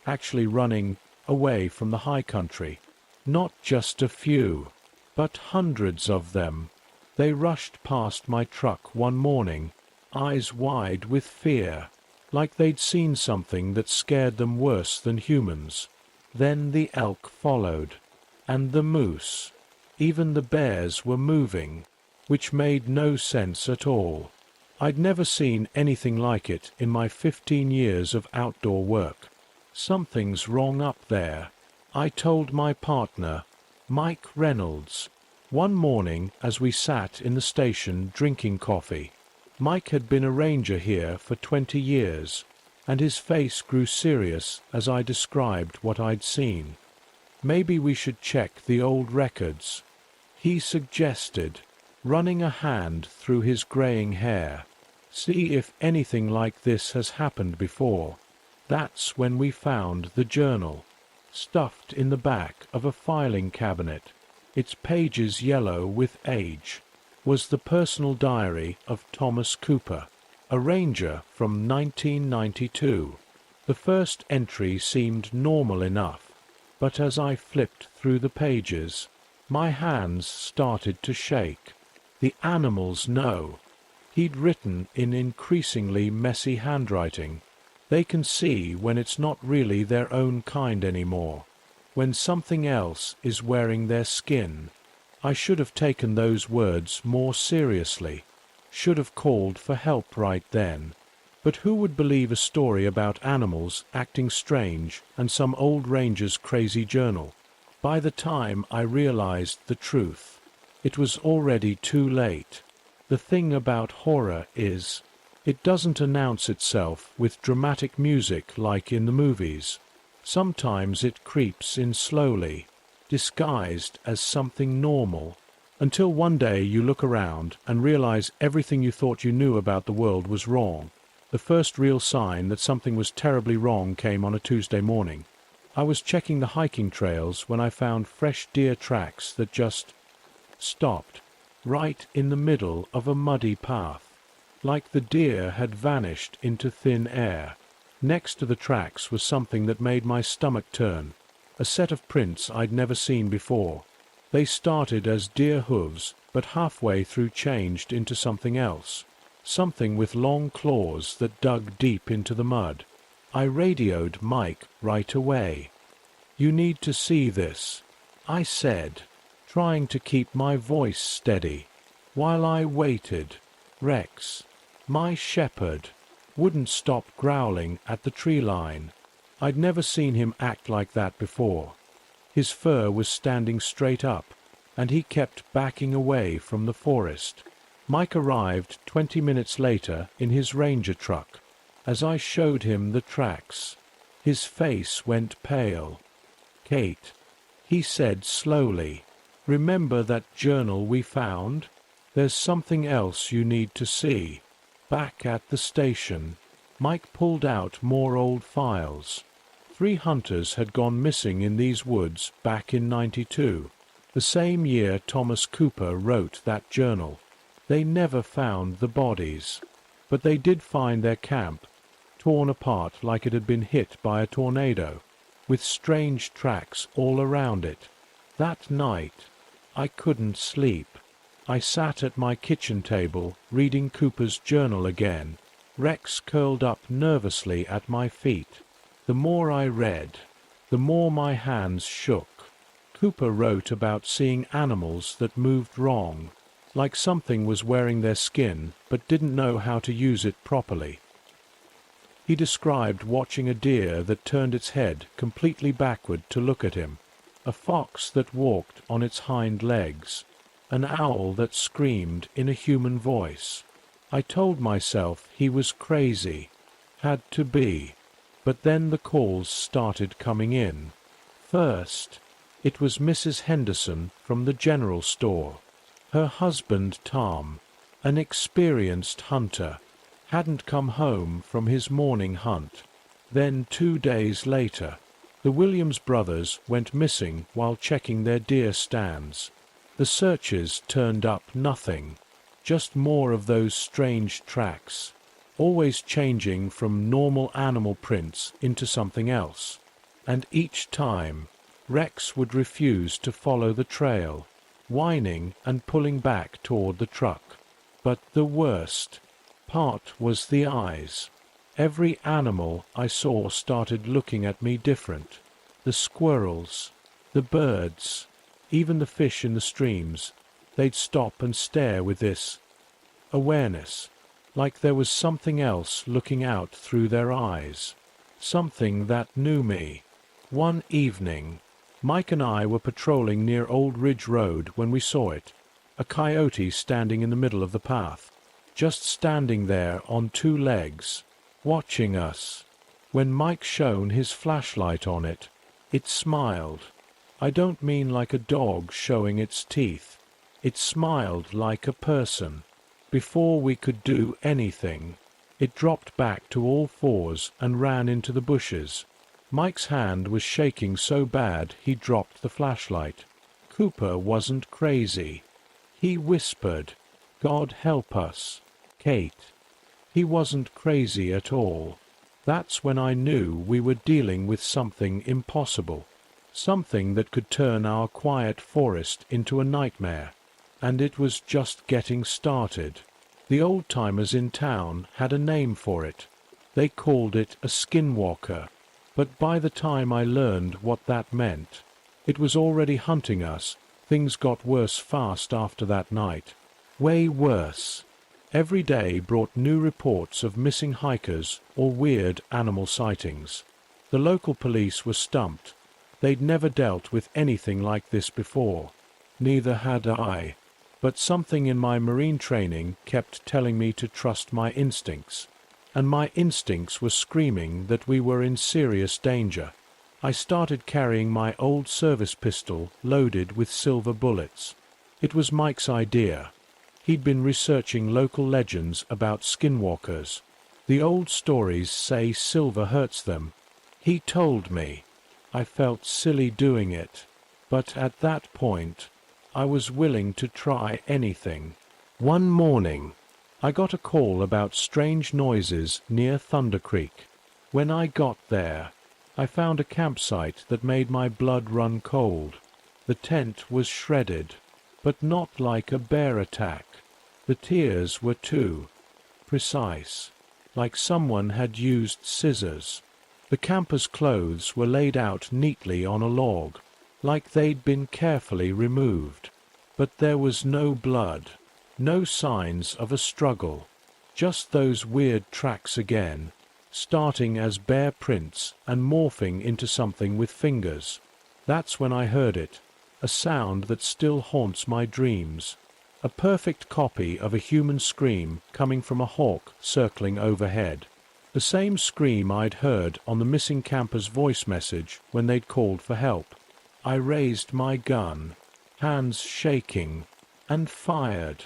actually running away from the high country. Not just a few, but hundreds of them. They rushed past my truck one morning, eyes wide with fear, like they'd seen something that scared them worse than humans. Then the elk followed, and the moose. Even the bears were moving, which made no sense at all. I'd never seen anything like it in my 15 years of outdoor work. Something's wrong up there, I told my partner, Mike Reynolds, one morning as we sat in the station drinking coffee. Mike had been a ranger here for 20 years, and his face grew serious as I described what I'd seen. Maybe we should check the old records, he suggested, running a hand through his graying hair. See if anything like this has happened before. That's when we found the journal, stuffed in the back of a filing cabinet, its pages yellow with age, was the personal diary of Thomas Cooper, a ranger from 1992. The first entry seemed normal enough, but as I flipped through the pages, my hands started to shake. The animals know. He'd written in increasingly messy handwriting. They can see when it's not really their own kind anymore, when something else is wearing their skin. I should have taken those words more seriously, should have called for help right then. But who would believe a story about animals acting strange and some old ranger's crazy journal? By the time I realized the truth, it was already too late. The thing about horror is, it doesn't announce itself with dramatic music like in the movies. Sometimes it creeps in slowly, disguised as something normal, until one day you look around and realize everything you thought you knew about the world was wrong. The first real sign that something was terribly wrong came on a Tuesday morning. I was checking the hiking trails when I found fresh deer tracks that just stopped, right in the middle of a muddy path, like the deer had vanished into thin air. Next to the tracks was something that made my stomach turn, a set of prints I'd never seen before. They started as deer hooves, but halfway through changed into something else, something with long claws that dug deep into the mud. I radioed Mike right away. "You need to see this," I said, trying to keep my voice steady. While I waited, Rex, my shepherd, wouldn't stop growling at the tree line. I'd never seen him act like that before. His fur was standing straight up, and he kept backing away from the forest. Mike arrived 20 minutes later in his ranger truck. As I showed him the tracks, his face went pale. "Kate," he said slowly, "remember that journal we found? There's something else you need to see." Back at the station, Mike pulled out more old files. 3 hunters had gone missing in these woods back in '92, the same year Thomas Cooper wrote that journal. They never found the bodies, but they did find their camp, torn apart like it had been hit by a tornado, with strange tracks all around it. That night, I couldn't sleep. I sat at my kitchen table reading Cooper's journal again, Rex curled up nervously at my feet. The more I read, the more my hands shook. Cooper wrote about seeing animals that moved wrong, like something was wearing their skin but didn't know how to use it properly. He described watching a deer that turned its head completely backward to look at him, a fox that walked on its hind legs, an owl that screamed in a human voice. I told myself he was crazy, had to be, but then the calls started coming in. First, it was Mrs. Henderson from the general store. Her husband Tom, an experienced hunter, hadn't come home from his morning hunt. Then 2 days later, the Williams brothers went missing while checking their deer stands. The searches turned up nothing, just more of those strange tracks, always changing from normal animal prints into something else. And each time, Rex would refuse to follow the trail, whining and pulling back toward the truck. But the worst part was the eyes. Every animal I saw started looking at me different. The squirrels, the birds, even the fish in the streams, they'd stop and stare with this awareness, like there was something else looking out through their eyes, something that knew me. One evening, Mike and I were patrolling near Old Ridge Road when we saw it, a coyote standing in the middle of the path, just standing there on 2 legs, watching us. When Mike shone his flashlight on it, it smiled. I don't mean like a dog showing its teeth. It smiled like a person. Before we could do anything, it dropped back to all 4s and ran into the bushes. Mike's hand was shaking so bad he dropped the flashlight. Cooper wasn't crazy. He whispered, "God help us, Kate." He wasn't crazy at all. That's when I knew we were dealing with something impossible. Something that could turn our quiet forest into a nightmare. And it was just getting started. The old-timers in town had a name for it. They called it a skinwalker. But by the time I learned what that meant, it was already hunting us. Things got worse fast after that night. Way worse. Every day brought new reports of missing hikers or weird animal sightings. The local police were stumped. They'd never dealt with anything like this before. Neither had I. But something in my marine training kept telling me to trust my instincts. And my instincts were screaming that we were in serious danger. I started carrying my old service pistol loaded with silver bullets. It was Mike's idea. He'd been researching local legends about skinwalkers. The old stories say silver hurts them. He told me. I felt silly doing it, but at that point, I was willing to try anything. One morning, I got a call about strange noises near Thunder Creek. When I got there, I found a campsite that made my blood run cold. The tent was shredded, but not like a bear attack. The tears were too precise, like someone had used scissors. The campers' clothes were laid out neatly on a log, like they'd been carefully removed. But there was no blood, no signs of a struggle, just those weird tracks again, starting as bare prints and morphing into something with fingers. That's when I heard it, a sound that still haunts my dreams, a perfect copy of a human scream coming from a hawk circling overhead. The same scream I'd heard on the missing camper's voice message when they'd called for help. I raised my gun, hands shaking, and fired.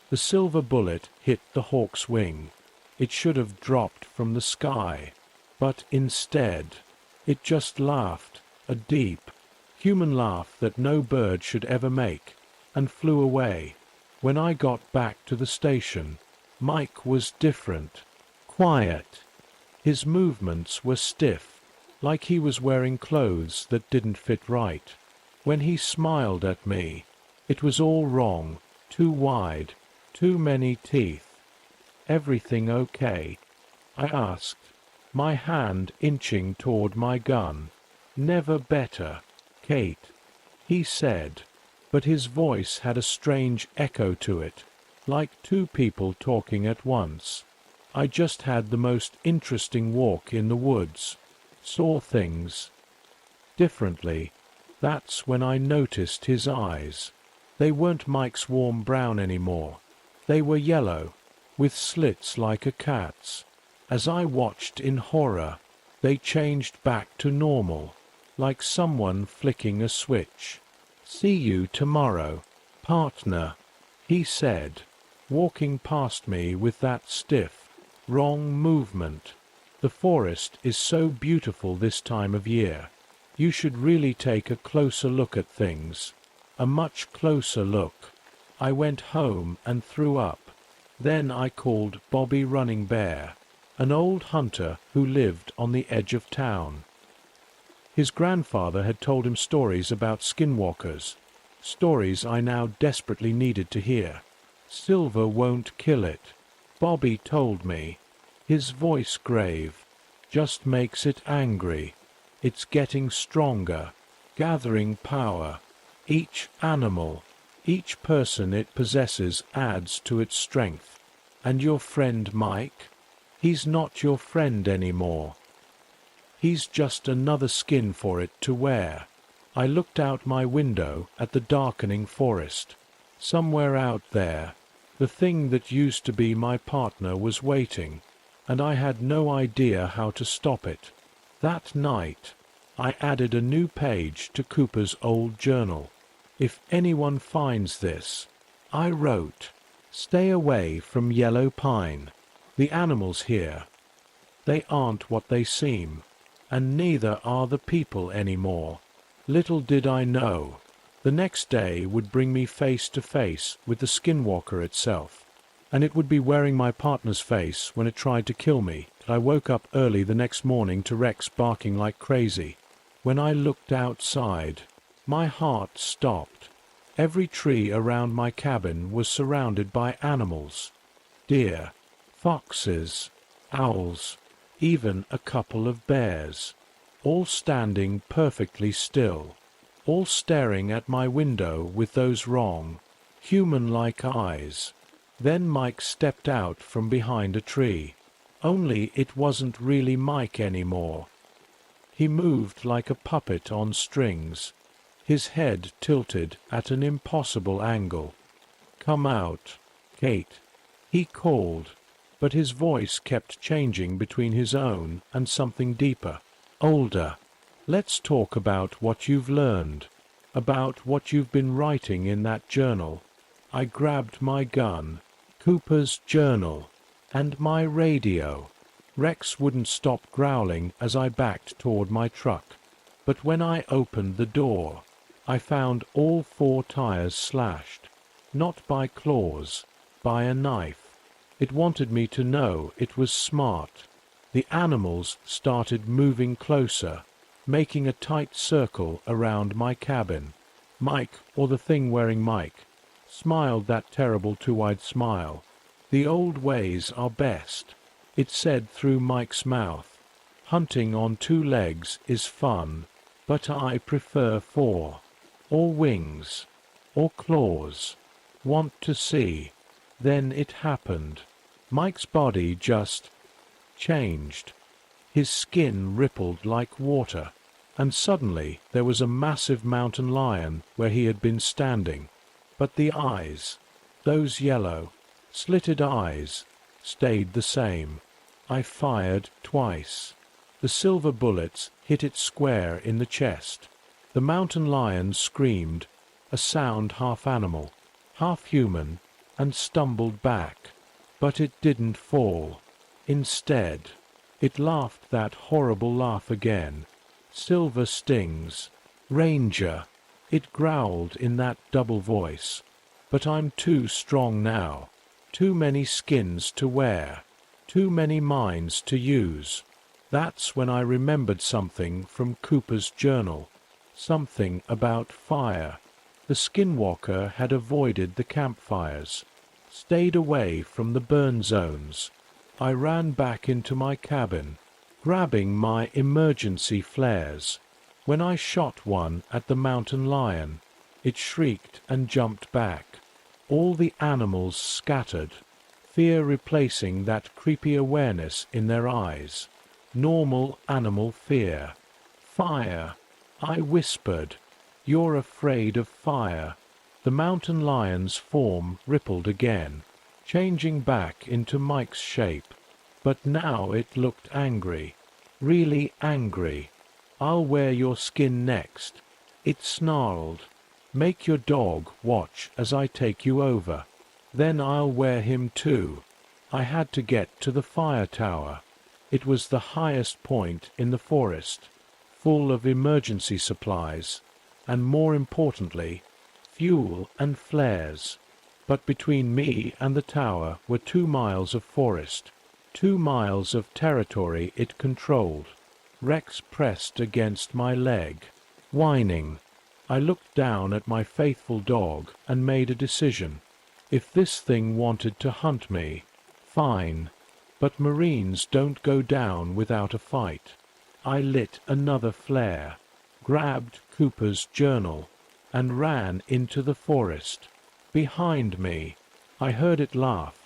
The silver bullet hit the hawk's wing. It should have dropped from the sky, but instead, it just laughed, a deep, human laugh that no bird should ever make, and flew away. When I got back to the station, Mike was different, quiet. His movements were stiff, like he was wearing clothes that didn't fit right. When he smiled at me, it was all wrong, too wide, too many teeth. "Everything okay?" I asked, my hand inching toward my gun. "Never better, Kate," he said, but his voice had a strange echo to it, like two people talking at once. I just had the most interesting walk in the woods, saw things differently. That's when I noticed his eyes. They weren't Mike's warm brown anymore. They were yellow, with slits like a cat's. As I watched in horror, they changed back to normal, like someone flicking a switch. "See you tomorrow, partner," he said, walking past me with that stiff, wrong movement. The forest is so beautiful this time of year. You should really take a closer look at things. A much closer look. I went home and threw up. Then I called Bobby Running Bear, an old hunter who lived on the edge of town. His grandfather had told him stories about skinwalkers, stories I now desperately needed to hear. "Silver won't kill it," Bobby told me, his voice grave. "Just makes it angry. It's getting stronger, gathering power. Each animal, each person it possesses adds to its strength. And your friend Mike? He's not your friend anymore. He's just another skin for it to wear." I looked out my window at the darkening forest. Somewhere out there, the thing that used to be my partner was waiting, and I had no idea how to stop it. That night, I added a new page to Cooper's old journal. "If anyone finds this," I wrote, "stay away from yellow pine. The animals here, they aren't what they seem, and neither are the people anymore." Little did I know, the next day would bring me face to face with the skinwalker itself, and it would be wearing my partner's face when it tried to kill me that I woke up early the next morning to Rex barking like crazy. When I looked outside, my heart stopped. Every tree around my cabin was surrounded by animals. Deer, foxes, owls, even a couple of bears, all standing perfectly still, all staring at my window with those wrong, human-like eyes. Then Mike stepped out from behind a tree. Only it wasn't really Mike anymore. He moved like a puppet on strings, his head tilted at an impossible angle. "Come out, Kate," he called, but his voice kept changing between his own and something deeper, older. "Let's talk about what you've learned, about what you've been writing in that journal." I grabbed my gun, Cooper's journal, and my radio. Rex wouldn't stop growling as I backed toward my truck. But when I opened the door, I found all 4 tires slashed, not by claws, by a knife. It wanted me to know it was smart. The animals started moving closer, making a tight circle around my cabin. Mike, or the thing wearing Mike, smiled that terrible two-eyed smile. "The old ways are best," it said through Mike's mouth. "Hunting on 2 legs is fun, but I prefer 4. Or wings, or claws. Want to see." Then it happened. Mike's body just changed. His skin rippled like water, and suddenly there was a massive mountain lion where he had been standing. But the eyes, those yellow, slitted eyes, stayed the same. I fired twice. The silver bullets hit it square in the chest. The mountain lion screamed, a sound half animal, half human, and stumbled back. But it didn't fall. Instead, it laughed that horrible laugh again. Silver stings. Ranger. It growled in that double voice. But I'm too strong now. Too many skins to wear. Too many minds to use. That's when I remembered something from Cooper's journal. Something about fire. The skinwalker had avoided the campfires. Stayed away from the burn zones. I ran back into my cabin, grabbing my emergency flares. When I shot one at the mountain lion, it shrieked and jumped back. All the animals scattered, fear replacing that creepy awareness in their eyes. Normal animal fear. Fire. I whispered, "You're afraid of fire." The mountain lion's form rippled again, changing back into Mike's shape. But now it looked angry. Really angry. "I'll wear your skin next." It snarled. "Make your dog watch as I take you over. Then I'll wear him too." I had to get to the fire tower. It was the highest point in the forest, full of emergency supplies, and more importantly, fuel and flares. But between me and the tower were 2 miles of forest, 2 miles of territory it controlled. Rex pressed against my leg, whining. I looked down at my faithful dog and made a decision. If this thing wanted to hunt me, fine. But Marines don't go down without a fight. I lit another flare, grabbed Cooper's journal, and ran into the forest. Behind me, I heard it laugh,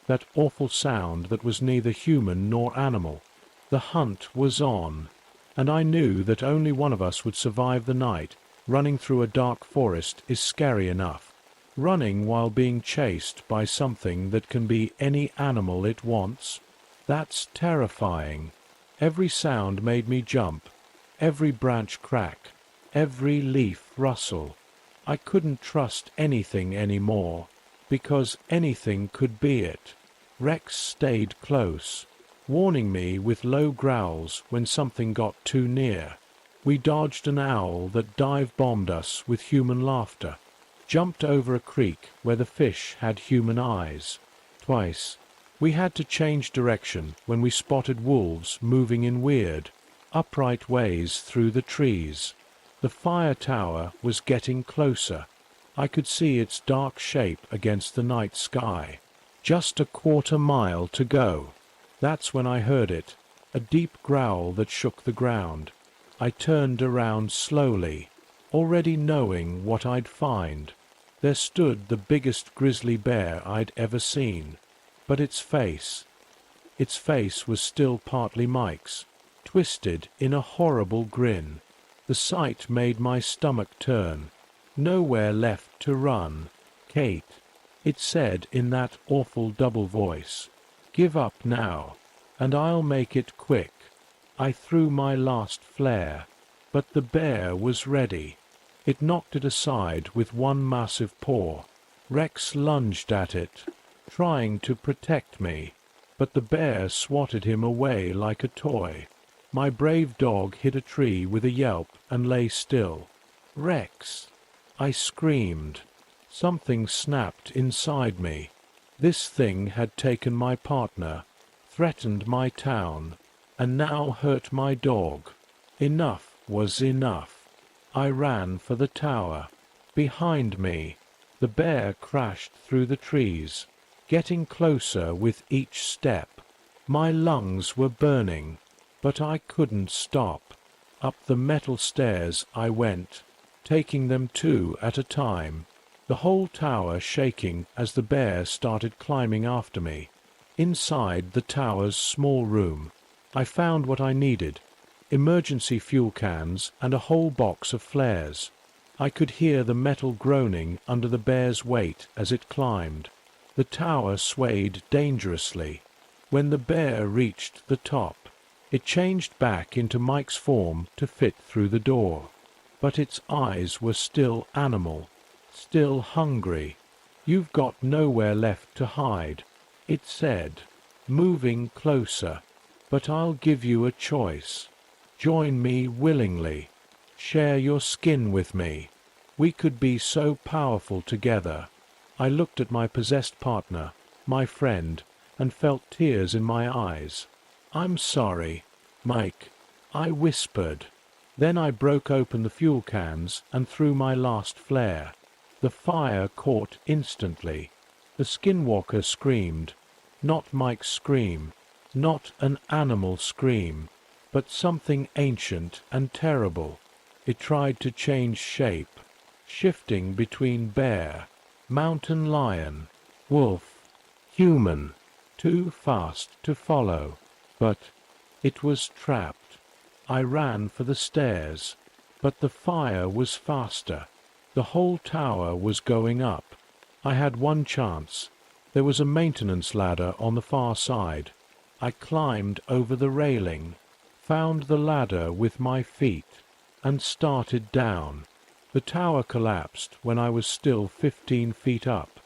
that awful sound that was neither human nor animal. The hunt was on, and I knew that only one of us would survive the night. Running through a dark forest is scary enough. Running while being chased by something that can be any animal it wants, that's terrifying. Every sound made me jump, every branch crack, every leaf rustle. I couldn't trust anything anymore, because anything could be it. Rex stayed close, warning me with low growls when something got too near. We dodged an owl that dive-bombed us with human laughter, jumped over a creek where the fish had human eyes. Twice, we had to change direction when we spotted wolves moving in weird, upright ways through the trees. The fire tower was getting closer. I could see its dark shape against the night sky. Just a quarter-mile to go. That's when I heard it, a deep growl that shook the ground. I turned around slowly, already knowing what I'd find. There stood the biggest grizzly bear I'd ever seen. But its face was still partly Mike's, twisted in a horrible grin. The sight made my stomach turn. Nowhere left to run. "Kate," it said in that awful double voice, "give up now, and I'll make it quick." I threw my last flare, but the bear was ready. It knocked it aside with one massive paw. Rex lunged at it, trying to protect me, but the bear swatted him away like a toy. My brave dog hit a tree with a yelp and lay still. "Rex!" I screamed. Something snapped inside me. This thing had taken my partner, threatened my town, and now hurt my dog. Enough was enough. I ran for the tower. Behind me, the bear crashed through the trees, getting closer with each step. My lungs were burning, but I couldn't stop. Up the metal stairs I went, taking them 2 at a time, the whole tower shaking as the bear started climbing after me. Inside the tower's small room, I found what I needed: emergency fuel cans and a whole box of flares. I could hear the metal groaning under the bear's weight as it climbed. The tower swayed dangerously. When the bear reached the top, it changed back into Mike's form to fit through the door. But its eyes were still animal, still hungry. "You've got nowhere left to hide," it said, moving closer. "But I'll give you a choice. Join me willingly. Share your skin with me. We could be so powerful together." I looked at my possessed partner, my friend, and felt tears in my eyes. "I'm sorry, Mike," I whispered. Then I broke open the fuel cans and threw my last flare. The fire caught instantly. The skinwalker screamed. Not Mike's scream, not an animal scream, but something ancient and terrible. It tried to change shape, shifting between bear, mountain lion, wolf, human, too fast to follow. But it was trapped. I ran for the stairs, but the fire was faster. The whole tower was going up. I had one chance. There was a maintenance ladder on the far side. I climbed over the railing, found the ladder with my feet, and started down. The tower collapsed when I was still 15 feet up.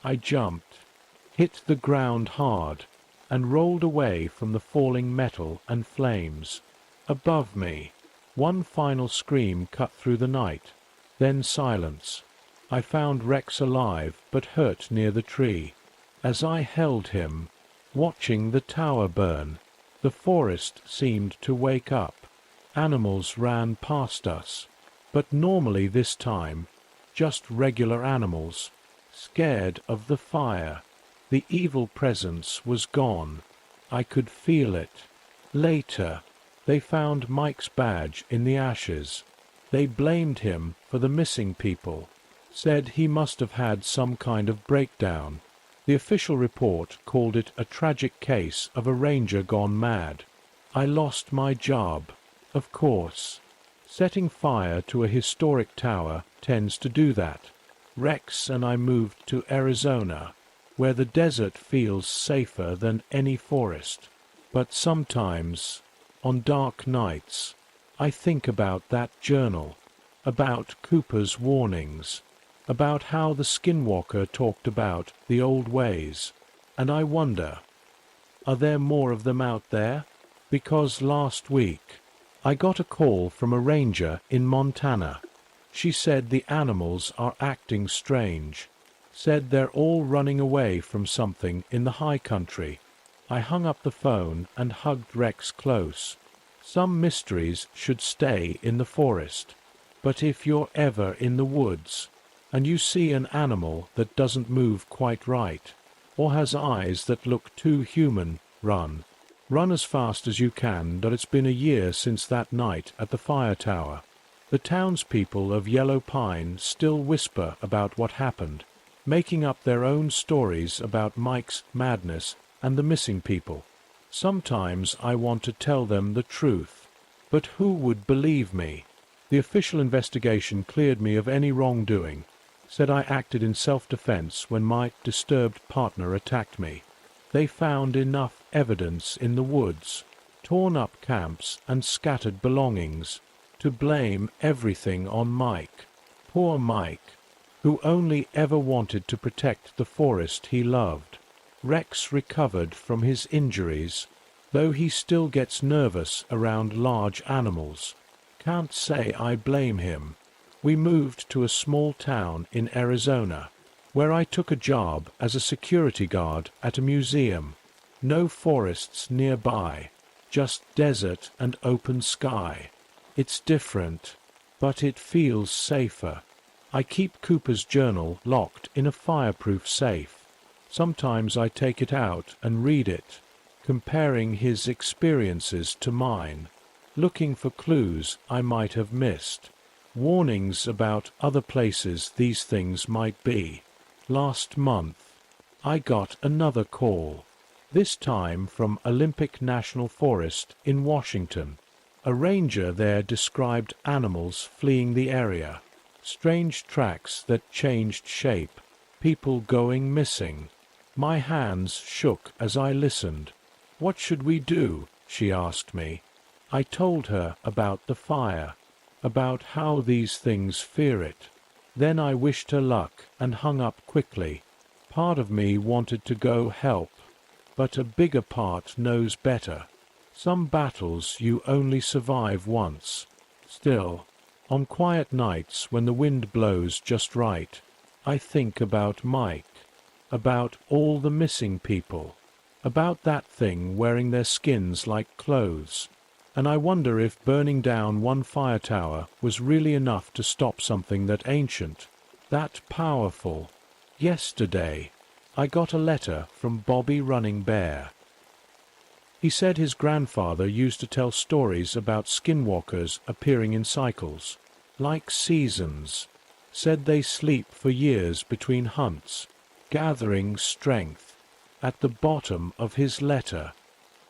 I jumped, hit the ground hard, and rolled away from the falling metal and flames. Above me, one final scream cut through the night, then silence. I found Rex alive but hurt near the tree. As I held him, watching the tower burn, the forest seemed to wake up. Animals ran past us, but normally this time, just regular animals, scared of the fire. The evil presence was gone. I could feel it. Later, they found Mike's badge in the ashes. They blamed him for the missing people, said he must have had some kind of breakdown. The official report called it a tragic case of a ranger gone mad. I lost my job, of course. Setting fire to a historic tower tends to do that. Rex and I moved to Arizona, where the desert feels safer than any forest. But sometimes, on dark nights, I think about that journal, about Cooper's warnings, about how the skinwalker talked about the old ways, and I wonder, are there more of them out there? Because last week, I got a call from a ranger in Montana. She said the animals are acting strange, said they're all running away from something in the high country. I hung up the phone and hugged Rex close. Some mysteries should stay in the forest, but if you're ever in the woods, and you see an animal that doesn't move quite right, or has eyes that look too human, run. Run as fast as you can, that it's been a year since that night at the fire tower. The townspeople of Yellow Pine still whisper about what happened, making up their own stories about Mike's madness and the missing people. Sometimes I want to tell them the truth, but who would believe me? The official investigation cleared me of any wrongdoing, said I acted in self-defense when my disturbed partner attacked me. They found enough evidence in the woods, torn up camps and scattered belongings, to blame everything on Mike. Poor Mike, who only ever wanted to protect the forest he loved. Rex recovered from his injuries, though he still gets nervous around large animals. Can't say I blame him. We moved to a small town in Arizona, where I took a job as a security guard at a museum. No forests nearby, just desert and open sky. It's different, but it feels safer. I keep Cooper's journal locked in a fireproof safe. Sometimes I take it out and read it, comparing his experiences to mine, looking for clues I might have missed, warnings about other places these things might be. Last month, I got another call, this time from Olympic National Forest in Washington. A ranger there described animals fleeing the area, strange tracks that changed shape, people going missing. My hands shook as I listened. "What should we do?" she asked me. I told her about the fire, about how these things fear it. Then I wished her luck and hung up quickly. Part of me wanted to go help, but a bigger part knows better. Some battles you only survive once. Still, on quiet nights when the wind blows just right, I think about Mike, about all the missing people, about that thing wearing their skins like clothes, and I wonder if burning down one fire tower was really enough to stop something that ancient, that powerful. Yesterday, I got a letter from Bobby Running Bear. He said his grandfather used to tell stories about skinwalkers appearing in cycles, like seasons. Said they sleep for years between hunts, gathering strength. At the bottom of his letter,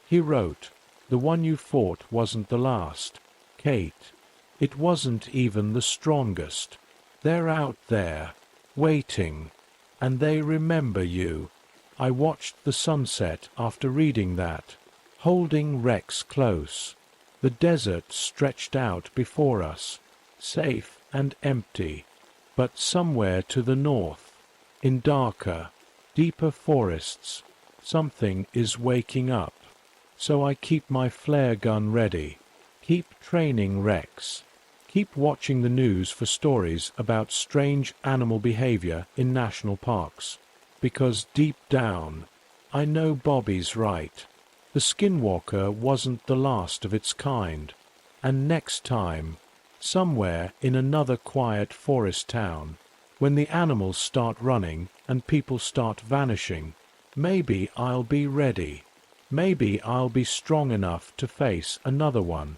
he wrote, "The one you fought wasn't the last, Kate. It wasn't even the strongest. They're out there, waiting, and they remember you." I watched the sunset after reading that, holding Rex close. The desert stretched out before us, safe and empty, but somewhere to the north, in darker, deeper forests, something is waking up. So I keep my flare gun ready, keep training Rex, keep watching the news for stories about strange animal behavior in national parks, because deep down, I know Bobby's right. The skinwalker wasn't the last of its kind, and next time, somewhere in another quiet forest town, when the animals start running and people start vanishing, maybe I'll be ready. Maybe I'll be strong enough to face another one.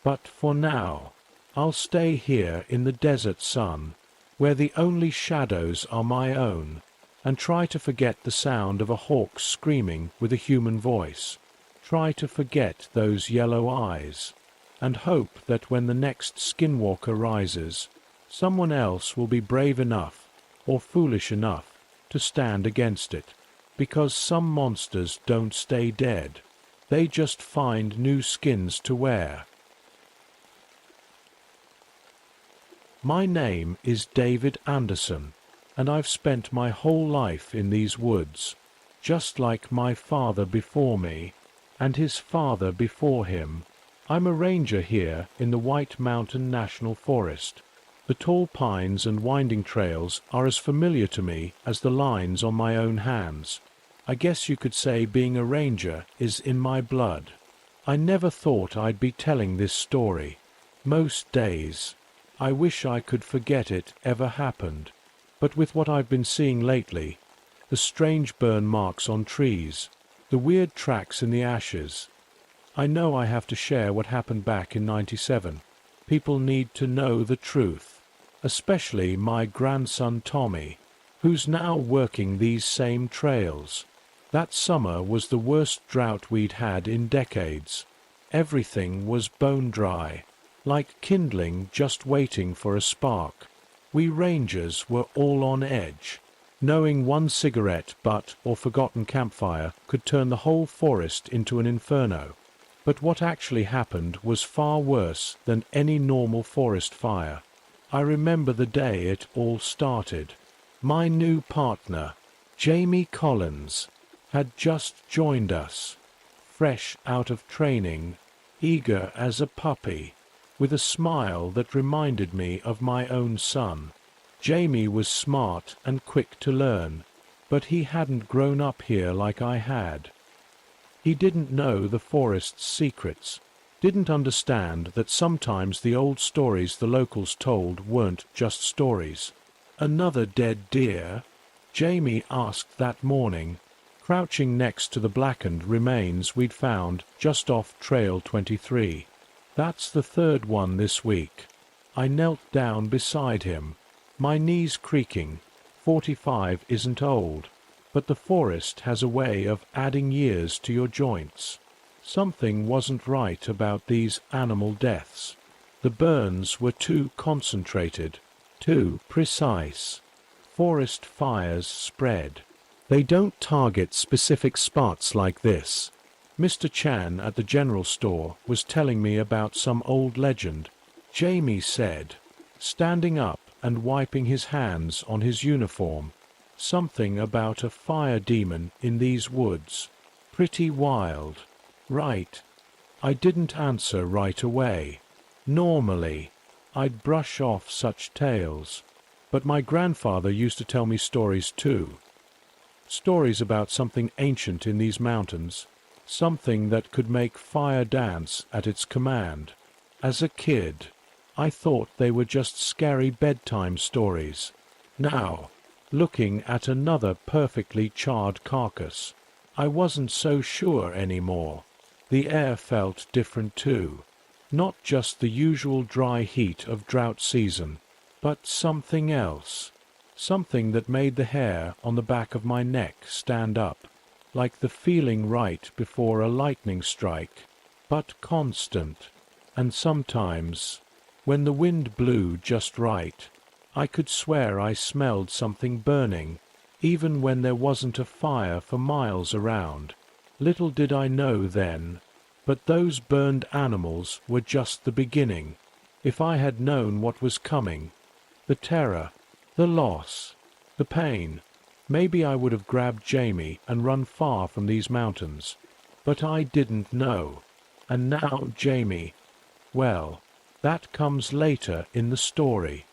But for now, I'll stay here in the desert sun, where the only shadows are my own, and try to forget the sound of a hawk screaming with a human voice. Try to forget those yellow eyes, and hope that when the next skinwalker rises, someone else will be brave enough or foolish enough to stand against it, because some monsters don't stay dead. They just find new skins to wear. My name is David Anderson, and I've spent my whole life in these woods, just like my father before me, and his father before him. I'm a ranger here in the White Mountain National Forest. The tall pines and winding trails are as familiar to me as the lines on my own hands. I guess you could say being a ranger is in my blood. I never thought I'd be telling this story. Most days, I wish I could forget it ever happened. But with what I've been seeing lately, the strange burn marks on trees, the weird tracks in the ashes, I know I have to share what happened back in '97. People need to know the truth, especially my grandson Tommy, who's now working these same trails. That summer was the worst drought we'd had in decades. Everything was bone dry, like kindling just waiting for a spark. We rangers were all on edge, knowing one cigarette butt or forgotten campfire could turn the whole forest into an inferno. But what actually happened was far worse than any normal forest fire. I remember the day it all started. My new partner, Jamie Collins, had just joined us, fresh out of training, eager as a puppy, with a smile that reminded me of my own son. Jamie was smart and quick to learn, but he hadn't grown up here like I had. He didn't know the forest's secrets, didn't understand that sometimes the old stories the locals told weren't just stories. Another dead deer? Jamie asked that morning, crouching next to the blackened remains we'd found just off Trail 23. That's the third one this week. I knelt down beside him, my knees creaking. 45 isn't old, but the forest has a way of adding years to your joints. Something wasn't right about these animal deaths. The burns were too concentrated, too precise. Forest fires spread. They don't target specific spots like this. Mr. Chan at the general store was telling me about some old legend, Jamie said, standing up and wiping his hands on his uniform. Something about a fire demon in these woods. Pretty wild. Right. I didn't answer right away. Normally, I'd brush off such tales. But my grandfather used to tell me stories too. Stories about something ancient in these mountains, something that could make fire dance at its command. As a kid, I thought they were just scary bedtime stories. Now, looking at another perfectly charred carcass, I wasn't so sure anymore. The air felt different too. Not just the usual dry heat of drought season, but something else. Something that made the hair on the back of my neck stand up, like the feeling right before a lightning strike, but constant. And sometimes, when the wind blew just right, I could swear I smelled something burning, even when there wasn't a fire for miles around. Little did I know then, but those burned animals were just the beginning. If I had known what was coming, the terror, the loss, the pain, maybe I would have grabbed Jamie and run far from these mountains. But I didn't know. And now Jamie, well, that comes later in the story.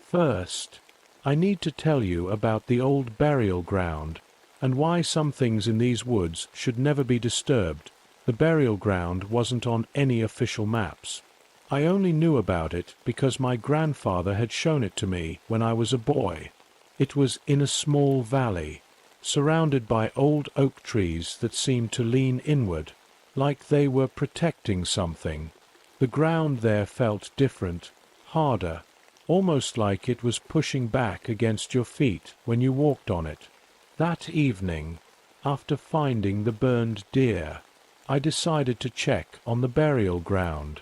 First, I need to tell you about the old burial ground, and why some things in these woods should never be disturbed. The burial ground wasn't on any official maps. I only knew about it because my grandfather had shown it to me when I was a boy. It was in a small valley, surrounded by old oak trees that seemed to lean inward, like they were protecting something. The ground there felt different, harder, almost like it was pushing back against your feet when you walked on it. That evening, after finding the burned deer, I decided to check on the burial ground.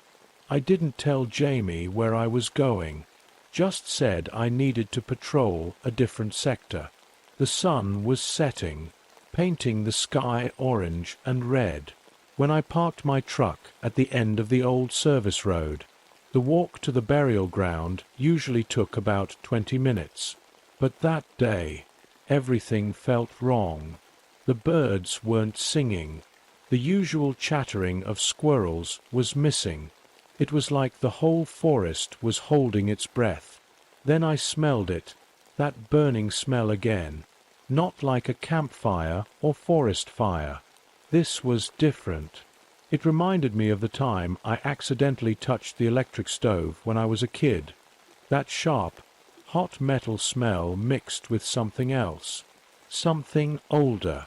I didn't tell Jamie where I was going, just said I needed to patrol a different sector. The sun was setting, painting the sky orange and red, when I parked my truck at the end of the old service road. The walk to the burial ground usually took about 20 minutes, but that day, everything felt wrong. The birds weren't singing. The usual chattering of squirrels was missing. It was like the whole forest was holding its breath. Then I smelled it, that burning smell again, not like a campfire or forest fire. This was different. It reminded me of the time I accidentally touched the electric stove when I was a kid. That sharp, hot metal smell mixed with something else. Something older.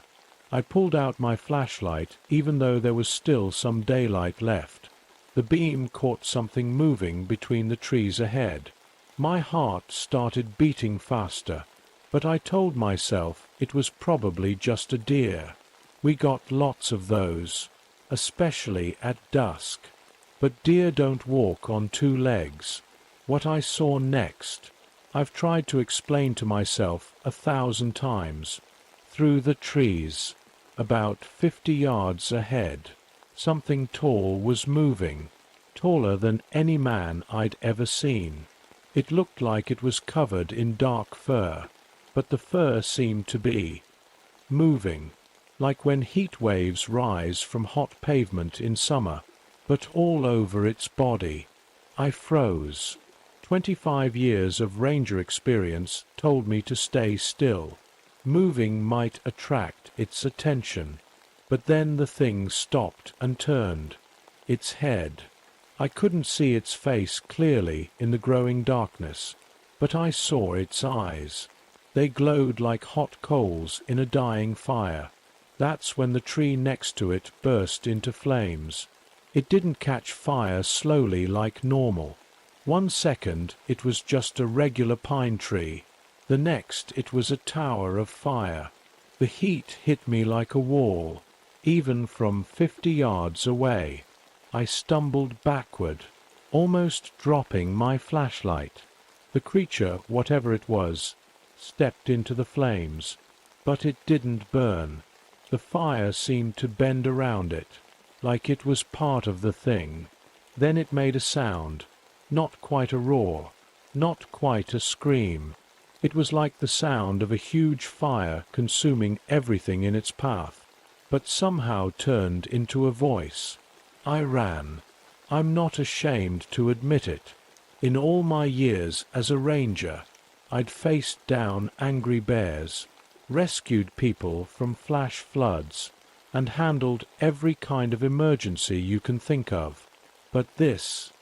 I pulled out my flashlight even though there was still some daylight left. The beam caught something moving between the trees ahead. My heart started beating faster, but I told myself it was probably just a deer. We got lots of those, especially at dusk. But deer don't walk on two legs. What I saw next, I've tried to explain to myself 1,000 times. Through the trees, about 50 yards ahead, something tall was moving, taller than any man I'd ever seen. It looked like it was covered in dark fur, but the fur seemed to be moving, like when heat waves rise from hot pavement in summer, but all over its body. I froze. 25 years of ranger experience told me to stay still. Moving might attract its attention. But then the thing stopped and turned. Its head. I couldn't see its face clearly in the growing darkness, but I saw its eyes. They glowed like hot coals in a dying fire. That's when the tree next to it burst into flames. It didn't catch fire slowly like normal. 1 second it was just a regular pine tree. The next it was a tower of fire. The heat hit me like a wall, even from 50 yards away. I stumbled backward, almost dropping my flashlight. The creature, whatever it was, stepped into the flames, but it didn't burn. The fire seemed to bend around it. like it was part of the thing. Then it made a sound, not quite a roar, not quite a scream. It was like the sound of a huge fire consuming everything in its path, but somehow turned into a voice. I ran. I'm not ashamed to admit it. In all my years as a ranger, I'd faced down angry bears, rescued people from flash floods, and handled every kind of emergency you can think of. But this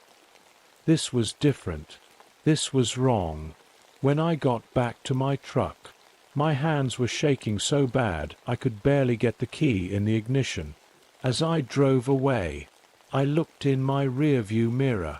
was different. This was wrong. When I got back to my truck, my hands were shaking so bad I could barely get the key in the ignition. As I drove away, I looked in my rearview mirror.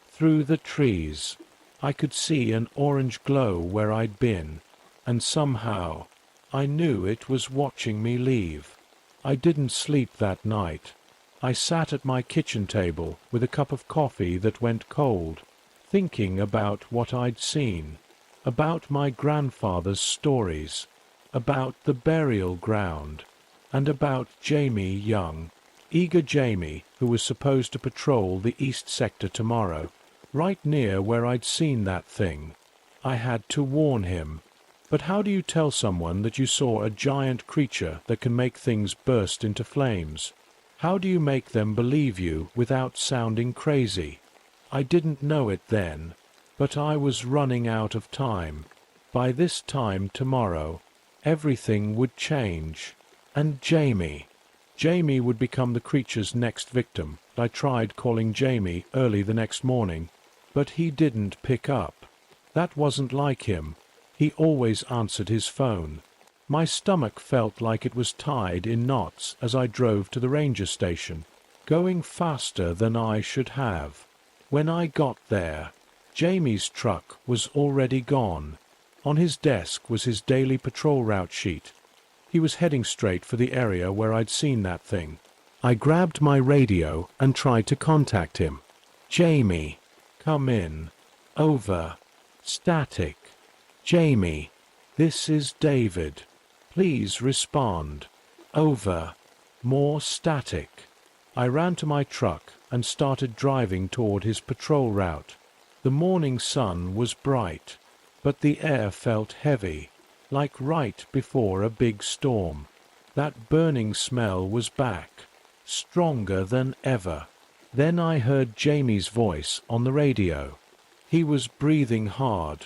Through the trees, I could see an orange glow where I'd been, and somehow I knew it was watching me leave. I didn't sleep that night. I sat at my kitchen table with a cup of coffee that went cold, thinking about what I'd seen, about my grandfather's stories, about the burial ground, and about Jamie Young, eager Jamie, who was supposed to patrol the East Sector tomorrow, right near where I'd seen that thing. I had to warn him. But how do you tell someone that you saw a giant creature that can make things burst into flames? How do you make them believe you without sounding crazy? I didn't know it then, but I was running out of time. By this time tomorrow, everything would change. And Jamie would become the creature's next victim. I tried calling Jamie early the next morning, but he didn't pick up. That wasn't like him. He always answered his phone. My stomach felt like it was tied in knots as I drove to the ranger station, going faster than I should have. When I got there, Jamie's truck was already gone. On his desk was his daily patrol route sheet. He was heading straight for the area where I'd seen that thing. I grabbed my radio and tried to contact him. "Jamie, come in. Over. Static. Jamie, this is David. Please respond. Over. More static." I ran to my truck and started driving toward his patrol route. The morning sun was bright, but the air felt heavy, like right before a big storm. That burning smell was back, stronger than ever. Then I heard Jamie's voice on the radio. He was breathing hard.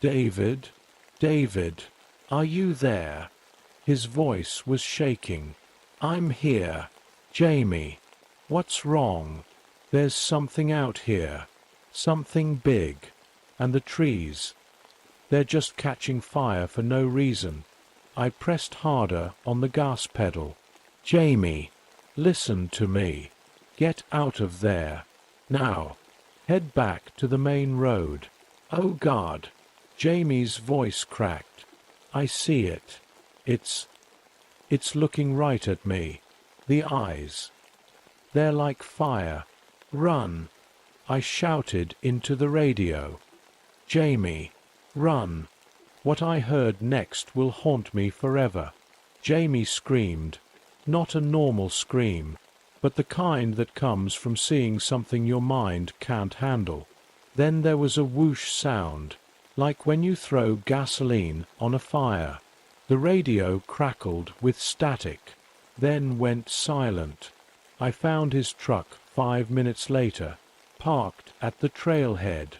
"David, David, are you there?" His voice was shaking. "I'm here. Jamie, what's wrong? There's something out here. Something big. And the trees. They're just catching fire for no reason." I pressed harder on the gas pedal. "Jamie, listen to me. Get out of there. Now. Head back to the main road." "Oh God." Jamie's voice cracked. "I see it. It's looking right at me. The eyes. They're like fire. Run." I shouted into the radio. "Jamie, run." What I heard next will haunt me forever. Jamie screamed. Not a normal scream, but the kind that comes from seeing something your mind can't handle. Then there was a whoosh sound, like when you throw gasoline on a fire. The radio crackled with static, then went silent. I found his truck 5 minutes later, parked at the trailhead.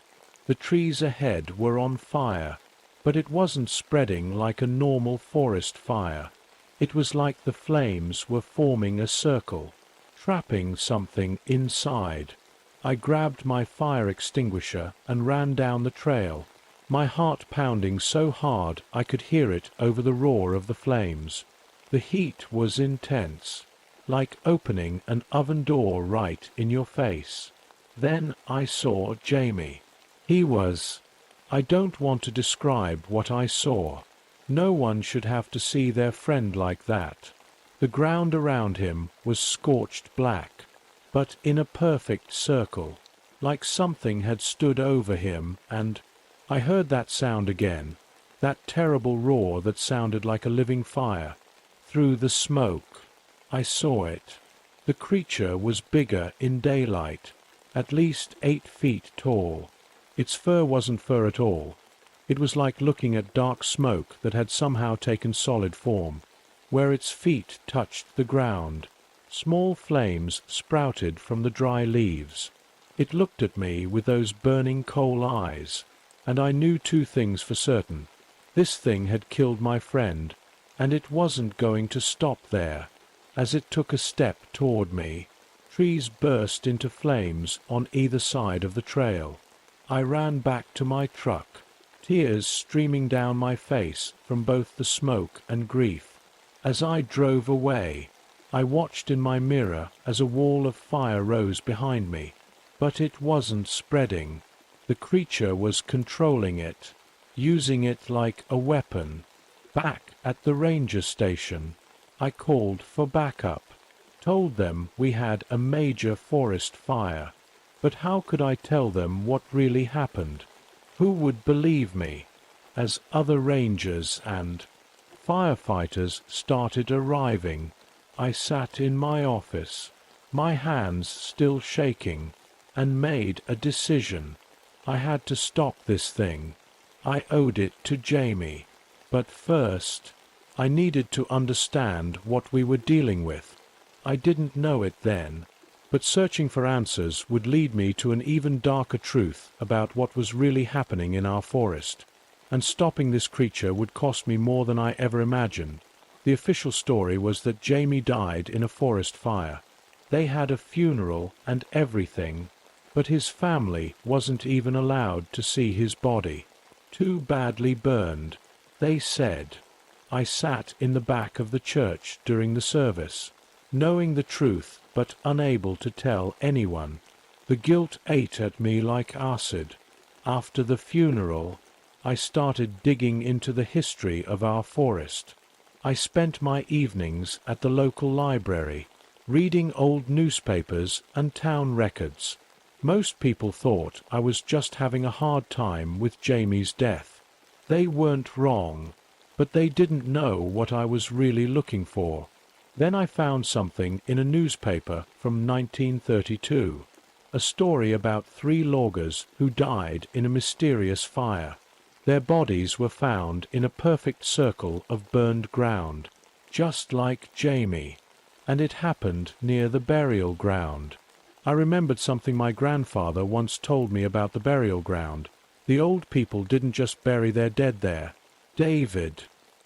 The trees ahead were on fire, but it wasn't spreading like a normal forest fire. It was like the flames were forming a circle, trapping something inside. I grabbed my fire extinguisher and ran down the trail, my heart pounding so hard I could hear it over the roar of the flames. The heat was intense, like opening an oven door right in your face. Then I saw Jamie. I don't want to describe what I saw. No one should have to see their friend like that. The ground around him was scorched black, but in a perfect circle, like something had stood over him, and I heard that sound again, that terrible roar that sounded like a living fire. Through the smoke, I saw it. The creature was bigger in daylight, at least 8 feet tall. Its fur wasn't fur at all. It was like looking at dark smoke that had somehow taken solid form. Where its feet touched the ground, small flames sprouted from the dry leaves. It looked at me with those burning coal eyes, and I knew 2 things for certain. This thing had killed my friend, and it wasn't going to stop there. As it took a step toward me, trees burst into flames on either side of the trail. I ran back to my truck, tears streaming down my face from both the smoke and grief. As I drove away, I watched in my mirror as a wall of fire rose behind me, but it wasn't spreading. The creature was controlling it, using it like a weapon. Back at the ranger station, I called for backup, told them we had a major forest fire. But how could I tell them what really happened? Who would believe me? As other rangers and firefighters started arriving, I sat in my office, my hands still shaking, and made a decision. I had to stop this thing. I owed it to Jamie. But first, I needed to understand what we were dealing with. I didn't know it then, but searching for answers would lead me to an even darker truth about what was really happening in our forest. And stopping this creature would cost me more than I ever imagined. The official story was that Jamie died in a forest fire. They had a funeral and everything, but his family wasn't even allowed to see his body. Too badly burned, they said. I sat in the back of the church during the service, knowing the truth but unable to tell anyone. The guilt ate at me like acid. After the funeral, I started digging into the history of our forest. I spent my evenings at the local library, reading old newspapers and town records. Most people thought I was just having a hard time with Jamie's death. They weren't wrong, but they didn't know what I was really looking for. Then I found something in a newspaper from 1932, a story about 3 loggers who died in a mysterious fire. Their bodies were found in a perfect circle of burned ground, just like Jamie, and it happened near the burial ground. I remembered something my grandfather once told me about the burial ground. The old people didn't just bury their dead there. David,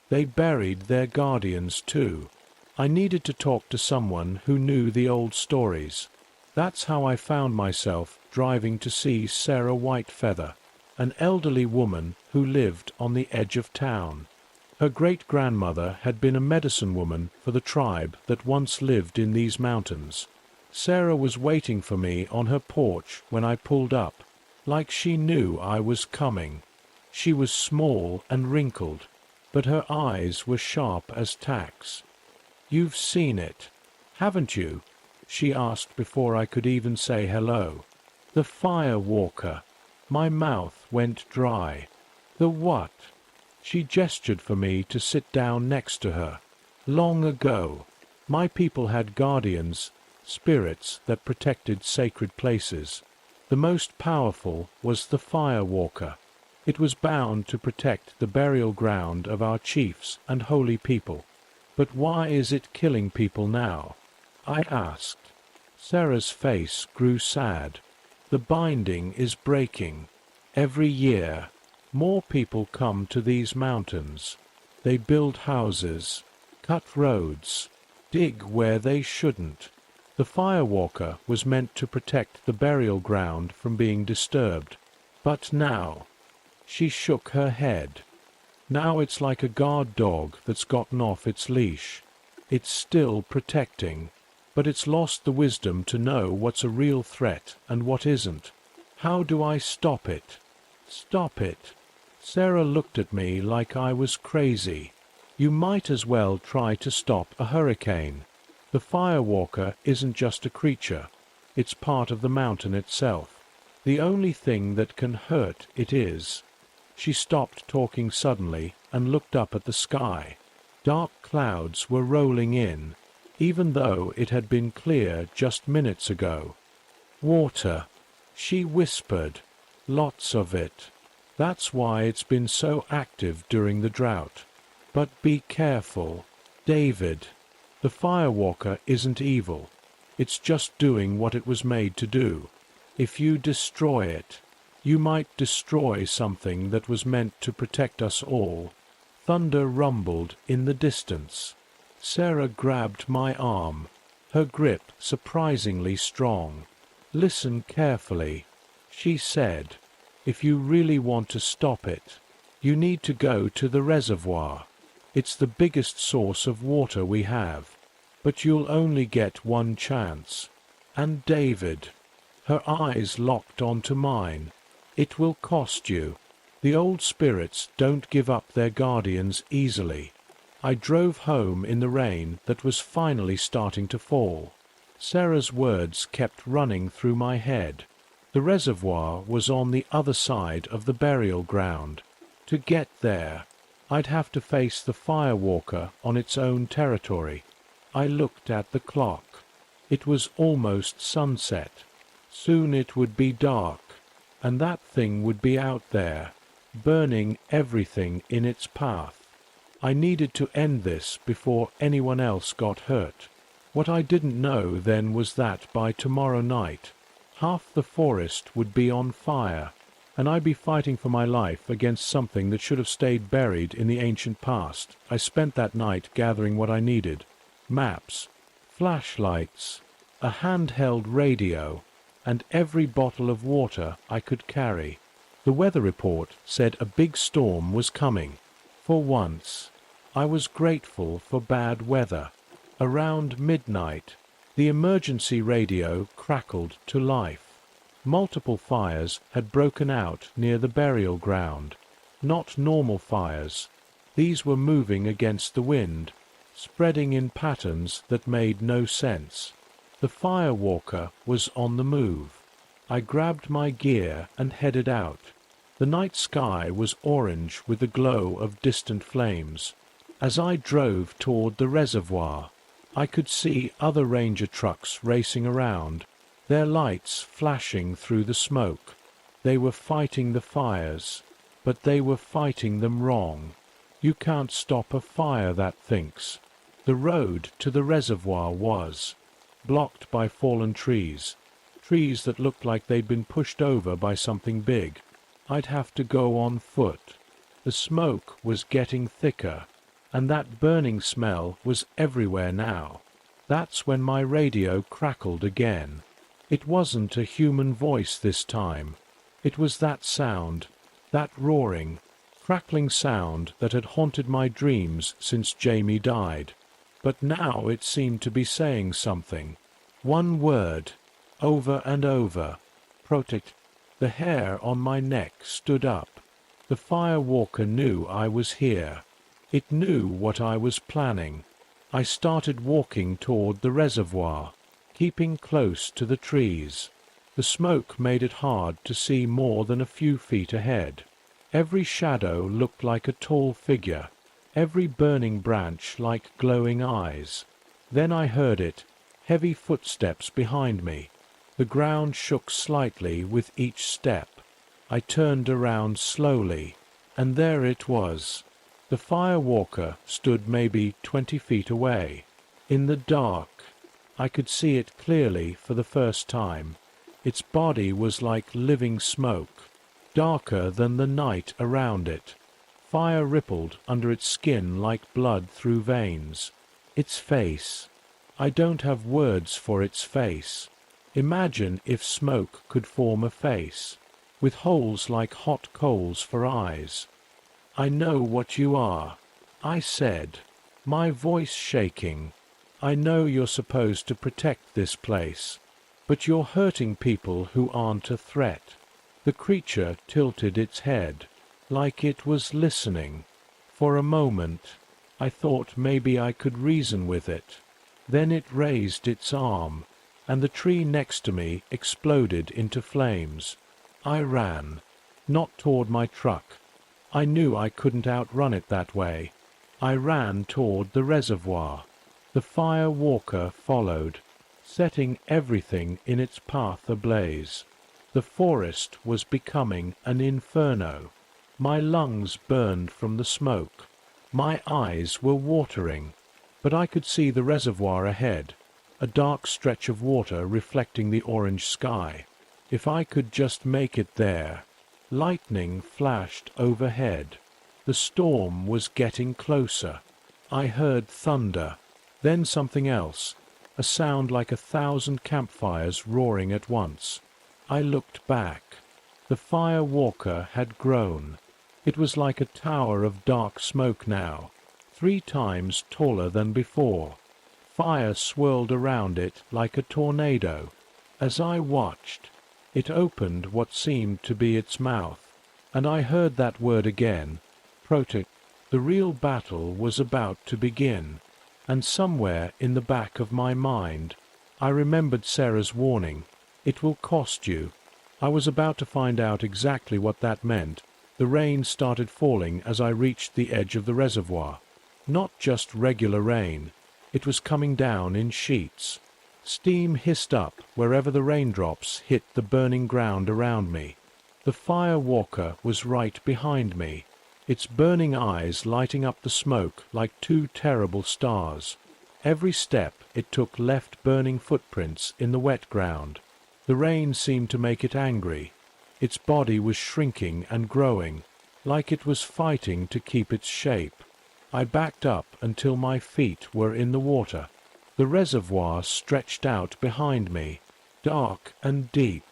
they buried their guardians too. I needed to talk to someone who knew the old stories. That's how I found myself driving to see Sarah Whitefeather, an elderly woman who lived on the edge of town. Her great-grandmother had been a medicine woman for the tribe that once lived in these mountains. Sarah was waiting for me on her porch when I pulled up, like she knew I was coming. She was small and wrinkled, but her eyes were sharp as tacks. "You've seen it, haven't you?" she asked before I could even say hello. "The fire walker." My mouth went dry. "The what?" She gestured for me to sit down next to her. "Long ago, my people had guardians, spirits that protected sacred places. The most powerful was the fire walker. It was bound to protect the burial ground of our chiefs and holy people. But why is it killing people now?" I asked. Sarah's face grew sad. "The binding is breaking. Every year, more people come to these mountains. They build houses, cut roads, dig where they shouldn't. The firewalker was meant to protect the burial ground from being disturbed. But now," she shook her head, "now it's like a guard dog that's gotten off its leash. It's still protecting, but it's lost the wisdom to know what's a real threat and what isn't. How do I stop it?" "Stop it?" Sarah looked at me like I was crazy. "You might as well try to stop a hurricane. The firewalker isn't just a creature. It's part of the mountain itself. The only thing that can hurt it is." She stopped talking suddenly and looked up at the sky. Dark clouds were rolling in. even though it had been clear just minutes ago. Water, she whispered. Lots of it. That's why it's been so active during the drought. But be careful, David. The Firewalker isn't evil. It's just doing what it was made to do. If you destroy it, you might destroy something that was meant to protect us all. Thunder rumbled in the distance. Sarah grabbed my arm, her grip surprisingly strong. Listen carefully, she said. If you really want to stop it, you need to go to the reservoir. It's the biggest source of water we have. But you'll only get one chance. And David. Her eyes locked onto mine. It will cost you. The old spirits don't give up their guardians easily. I drove home in the rain that was finally starting to fall. Sarah's words kept running through my head. The reservoir was on the other side of the burial ground. To get there, I'd have to face the Firewalker on its own territory. I looked at the clock. It was almost sunset. Soon it would be dark, and that thing would be out there, burning everything in its path. I needed to end this before anyone else got hurt. What I didn't know then was that by tomorrow night, half the forest would be on fire, and I'd be fighting for my life against something that should have stayed buried in the ancient past. I spent that night gathering what I needed: maps, flashlights, a handheld radio, and every bottle of water I could carry. The weather report said a big storm was coming. For once, I was grateful for bad weather. Around midnight, the emergency radio crackled to life. Multiple fires had broken out near the burial ground. Not normal fires. These were moving against the wind, spreading in patterns that made no sense. The Firewalker was on the move. I grabbed my gear and headed out. The night sky was orange with the glow of distant flames. As I drove toward the reservoir, I could see other ranger trucks racing around, their lights flashing through the smoke. They were fighting the fires, but they were fighting them wrong. You can't stop a fire that thinks. The road to the reservoir was blocked by fallen trees, trees that looked like they'd been pushed over by something big. I'd have to go on foot. The smoke was getting thicker, and that burning smell was everywhere now. That's when my radio crackled again. It wasn't a human voice this time. It was that sound, that roaring, crackling sound that had haunted my dreams since Jamie died. But now it seemed to be saying something. One word, over and over. Protect. The hair on my neck stood up. The Firewalker knew I was here. It knew what I was planning. I started walking toward the reservoir, keeping close to the trees. The smoke made it hard to see more than a few feet ahead. Every shadow looked like a tall figure, every burning branch like glowing eyes. Then I heard it, heavy footsteps behind me. The ground shook slightly with each step. I turned around slowly, and there it was. The Firewalker stood maybe 20 feet away. In the dark, I could see it clearly for the first time. Its body was like living smoke, darker than the night around it. Fire rippled under its skin like blood through veins. Its face. I don't have words for its face. Imagine if smoke could form a face, with holes like hot coals for eyes. I know what you are, I said, my voice shaking. I know you're supposed to protect this place, but you're hurting people who aren't a threat. The creature tilted its head, like it was listening. For a moment, I thought maybe I could reason with it. Then it raised its arm, and the tree next to me exploded into flames. I ran, not toward my truck. I knew I couldn't outrun it that way. I ran toward the reservoir. The fire walker followed, setting everything in its path ablaze. The forest was becoming an inferno. My lungs burned from the smoke. My eyes were watering, but I could see the reservoir ahead, a dark stretch of water reflecting the orange sky. If I could just make it there. Lightning flashed overhead. The storm was getting closer. I heard thunder, then something else, a sound like 1,000 campfires roaring at once. I looked back. The fire walker had grown. It was like a tower of dark smoke now, 3 times taller than before. Fire swirled around it like a tornado. As I watched, it opened what seemed to be its mouth, and I heard that word again, protect. The real battle was about to begin, and somewhere in the back of my mind, I remembered Sarah's warning, "It will cost you." I was about to find out exactly what that meant. The rain started falling as I reached the edge of the reservoir. Not just regular rain. It was coming down in sheets. Steam hissed up wherever the raindrops hit the burning ground around me. The fire walker was right behind me, its burning eyes lighting up the smoke like 2 terrible stars. Every step it took left burning footprints in the wet ground. The rain seemed to make it angry. Its body was shrinking and growing, like it was fighting to keep its shape. I backed up until my feet were in the water. The reservoir stretched out behind me, dark and deep.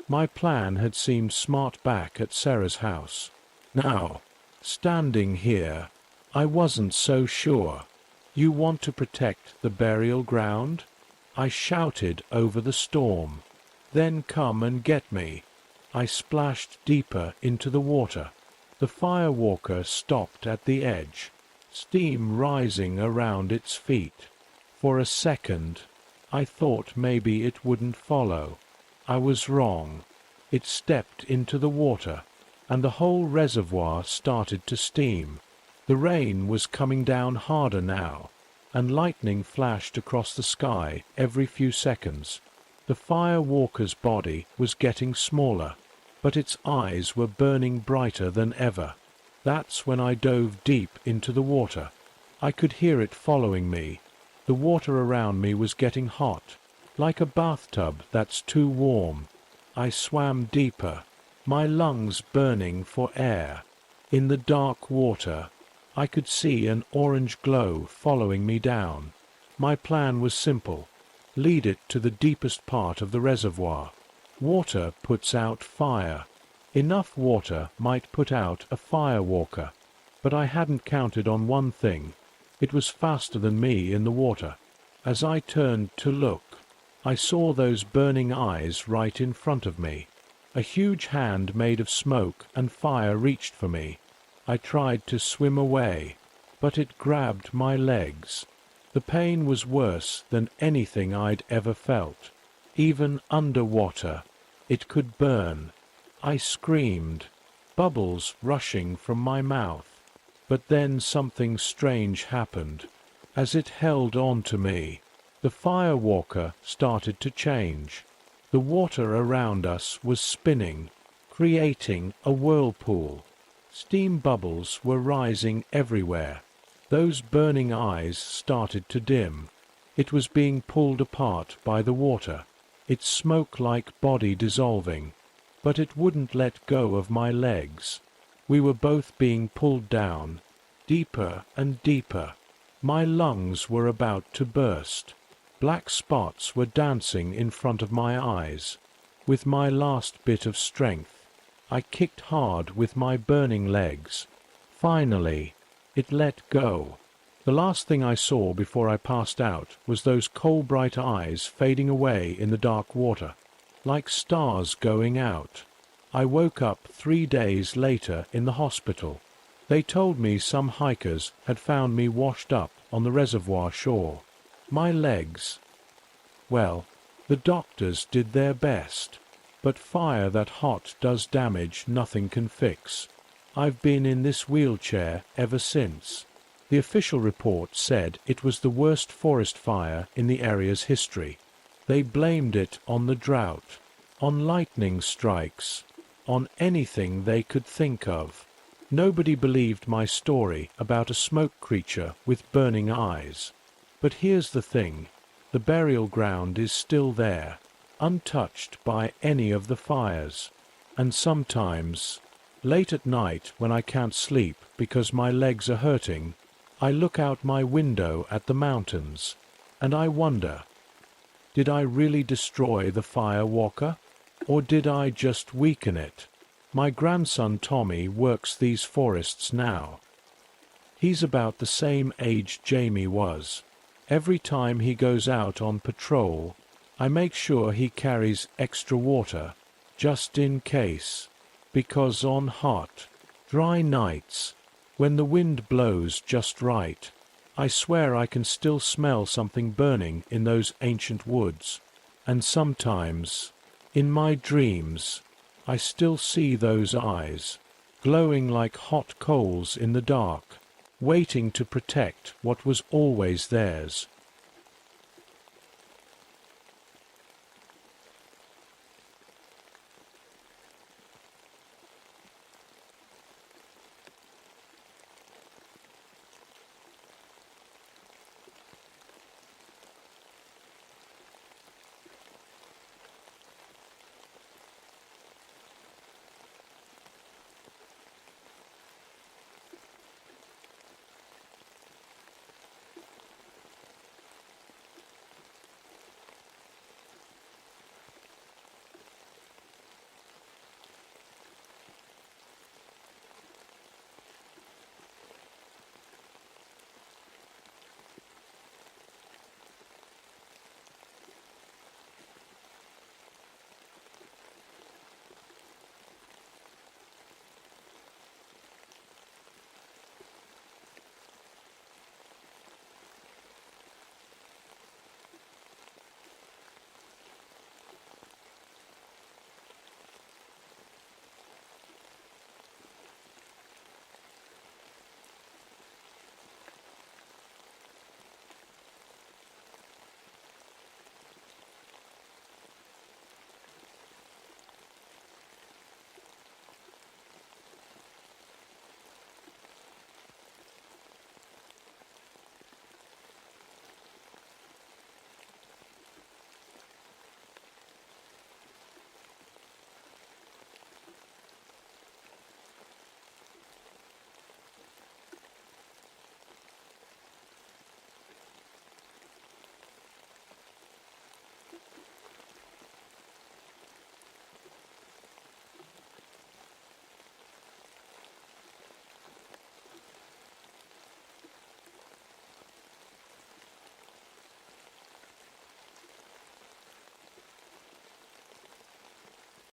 My plan had seemed smart back at Sarah's house. Now, standing here, I wasn't so sure. "You want to protect the burial ground?" I shouted over the storm. "Then come and get me." I splashed deeper into the water. The fire walker stopped at the edge, steam rising around its feet. For a second, I thought maybe it wouldn't follow. I was wrong. It stepped into the water, and the whole reservoir started to steam. The rain was coming down harder now, and lightning flashed across the sky every few seconds. The fire walker's body was getting smaller, but its eyes were burning brighter than ever. That's when I dove deep into the water. I could hear it following me. The water around me was getting hot, like a bathtub that's too warm. I swam deeper, my lungs burning for air. In the dark water, I could see an orange glow following me down. My plan was simple. Lead it to the deepest part of the reservoir. Water puts out fire. Enough water might put out a fire walker, but I hadn't counted on one thing. It was faster than me in the water. As I turned to look, I saw those burning eyes right in front of me. A huge hand made of smoke and fire reached for me. I tried to swim away, but it grabbed my legs. The pain was worse than anything I'd ever felt. Even underwater, it could burn. I screamed, bubbles rushing from my mouth. But then something strange happened. As it held on to me, the fire walker started to change. The water around us was spinning, creating a whirlpool. Steam bubbles were rising everywhere. Those burning eyes started to dim. It was being pulled apart by the water, its smoke-like body dissolving. But it wouldn't let go of my legs. We were both being pulled down, deeper and deeper. My lungs were about to burst. Black spots were dancing in front of my eyes. With my last bit of strength, I kicked hard with my burning legs. Finally, it let go. The last thing I saw before I passed out was those coal-bright eyes fading away in the dark water, like stars going out. I woke up 3 days later in the hospital. They told me some hikers had found me washed up on the reservoir shore. My legs. Well, the doctors did their best, but fire that hot does damage nothing can fix. I've been in this wheelchair ever since. The official report said it was the worst forest fire in the area's history. They blamed it on the drought, on lightning strikes, on anything they could think of. Nobody believed my story about a smoke creature with burning eyes. But here's the thing, the burial ground is still there, untouched by any of the fires. And sometimes, late at night when I can't sleep because my legs are hurting, I look out my window at the mountains, and I wonder, did I really destroy the fire walker, or did I just weaken it? My grandson Tommy works these forests now. He's about the same age Jamie was. Every time he goes out on patrol, I make sure he carries extra water, just in case, because on hot, dry nights, when the wind blows just right, I swear I can still smell something burning in those ancient woods, and sometimes, in my dreams, I still see those eyes, glowing like hot coals in the dark, waiting to protect what was always theirs.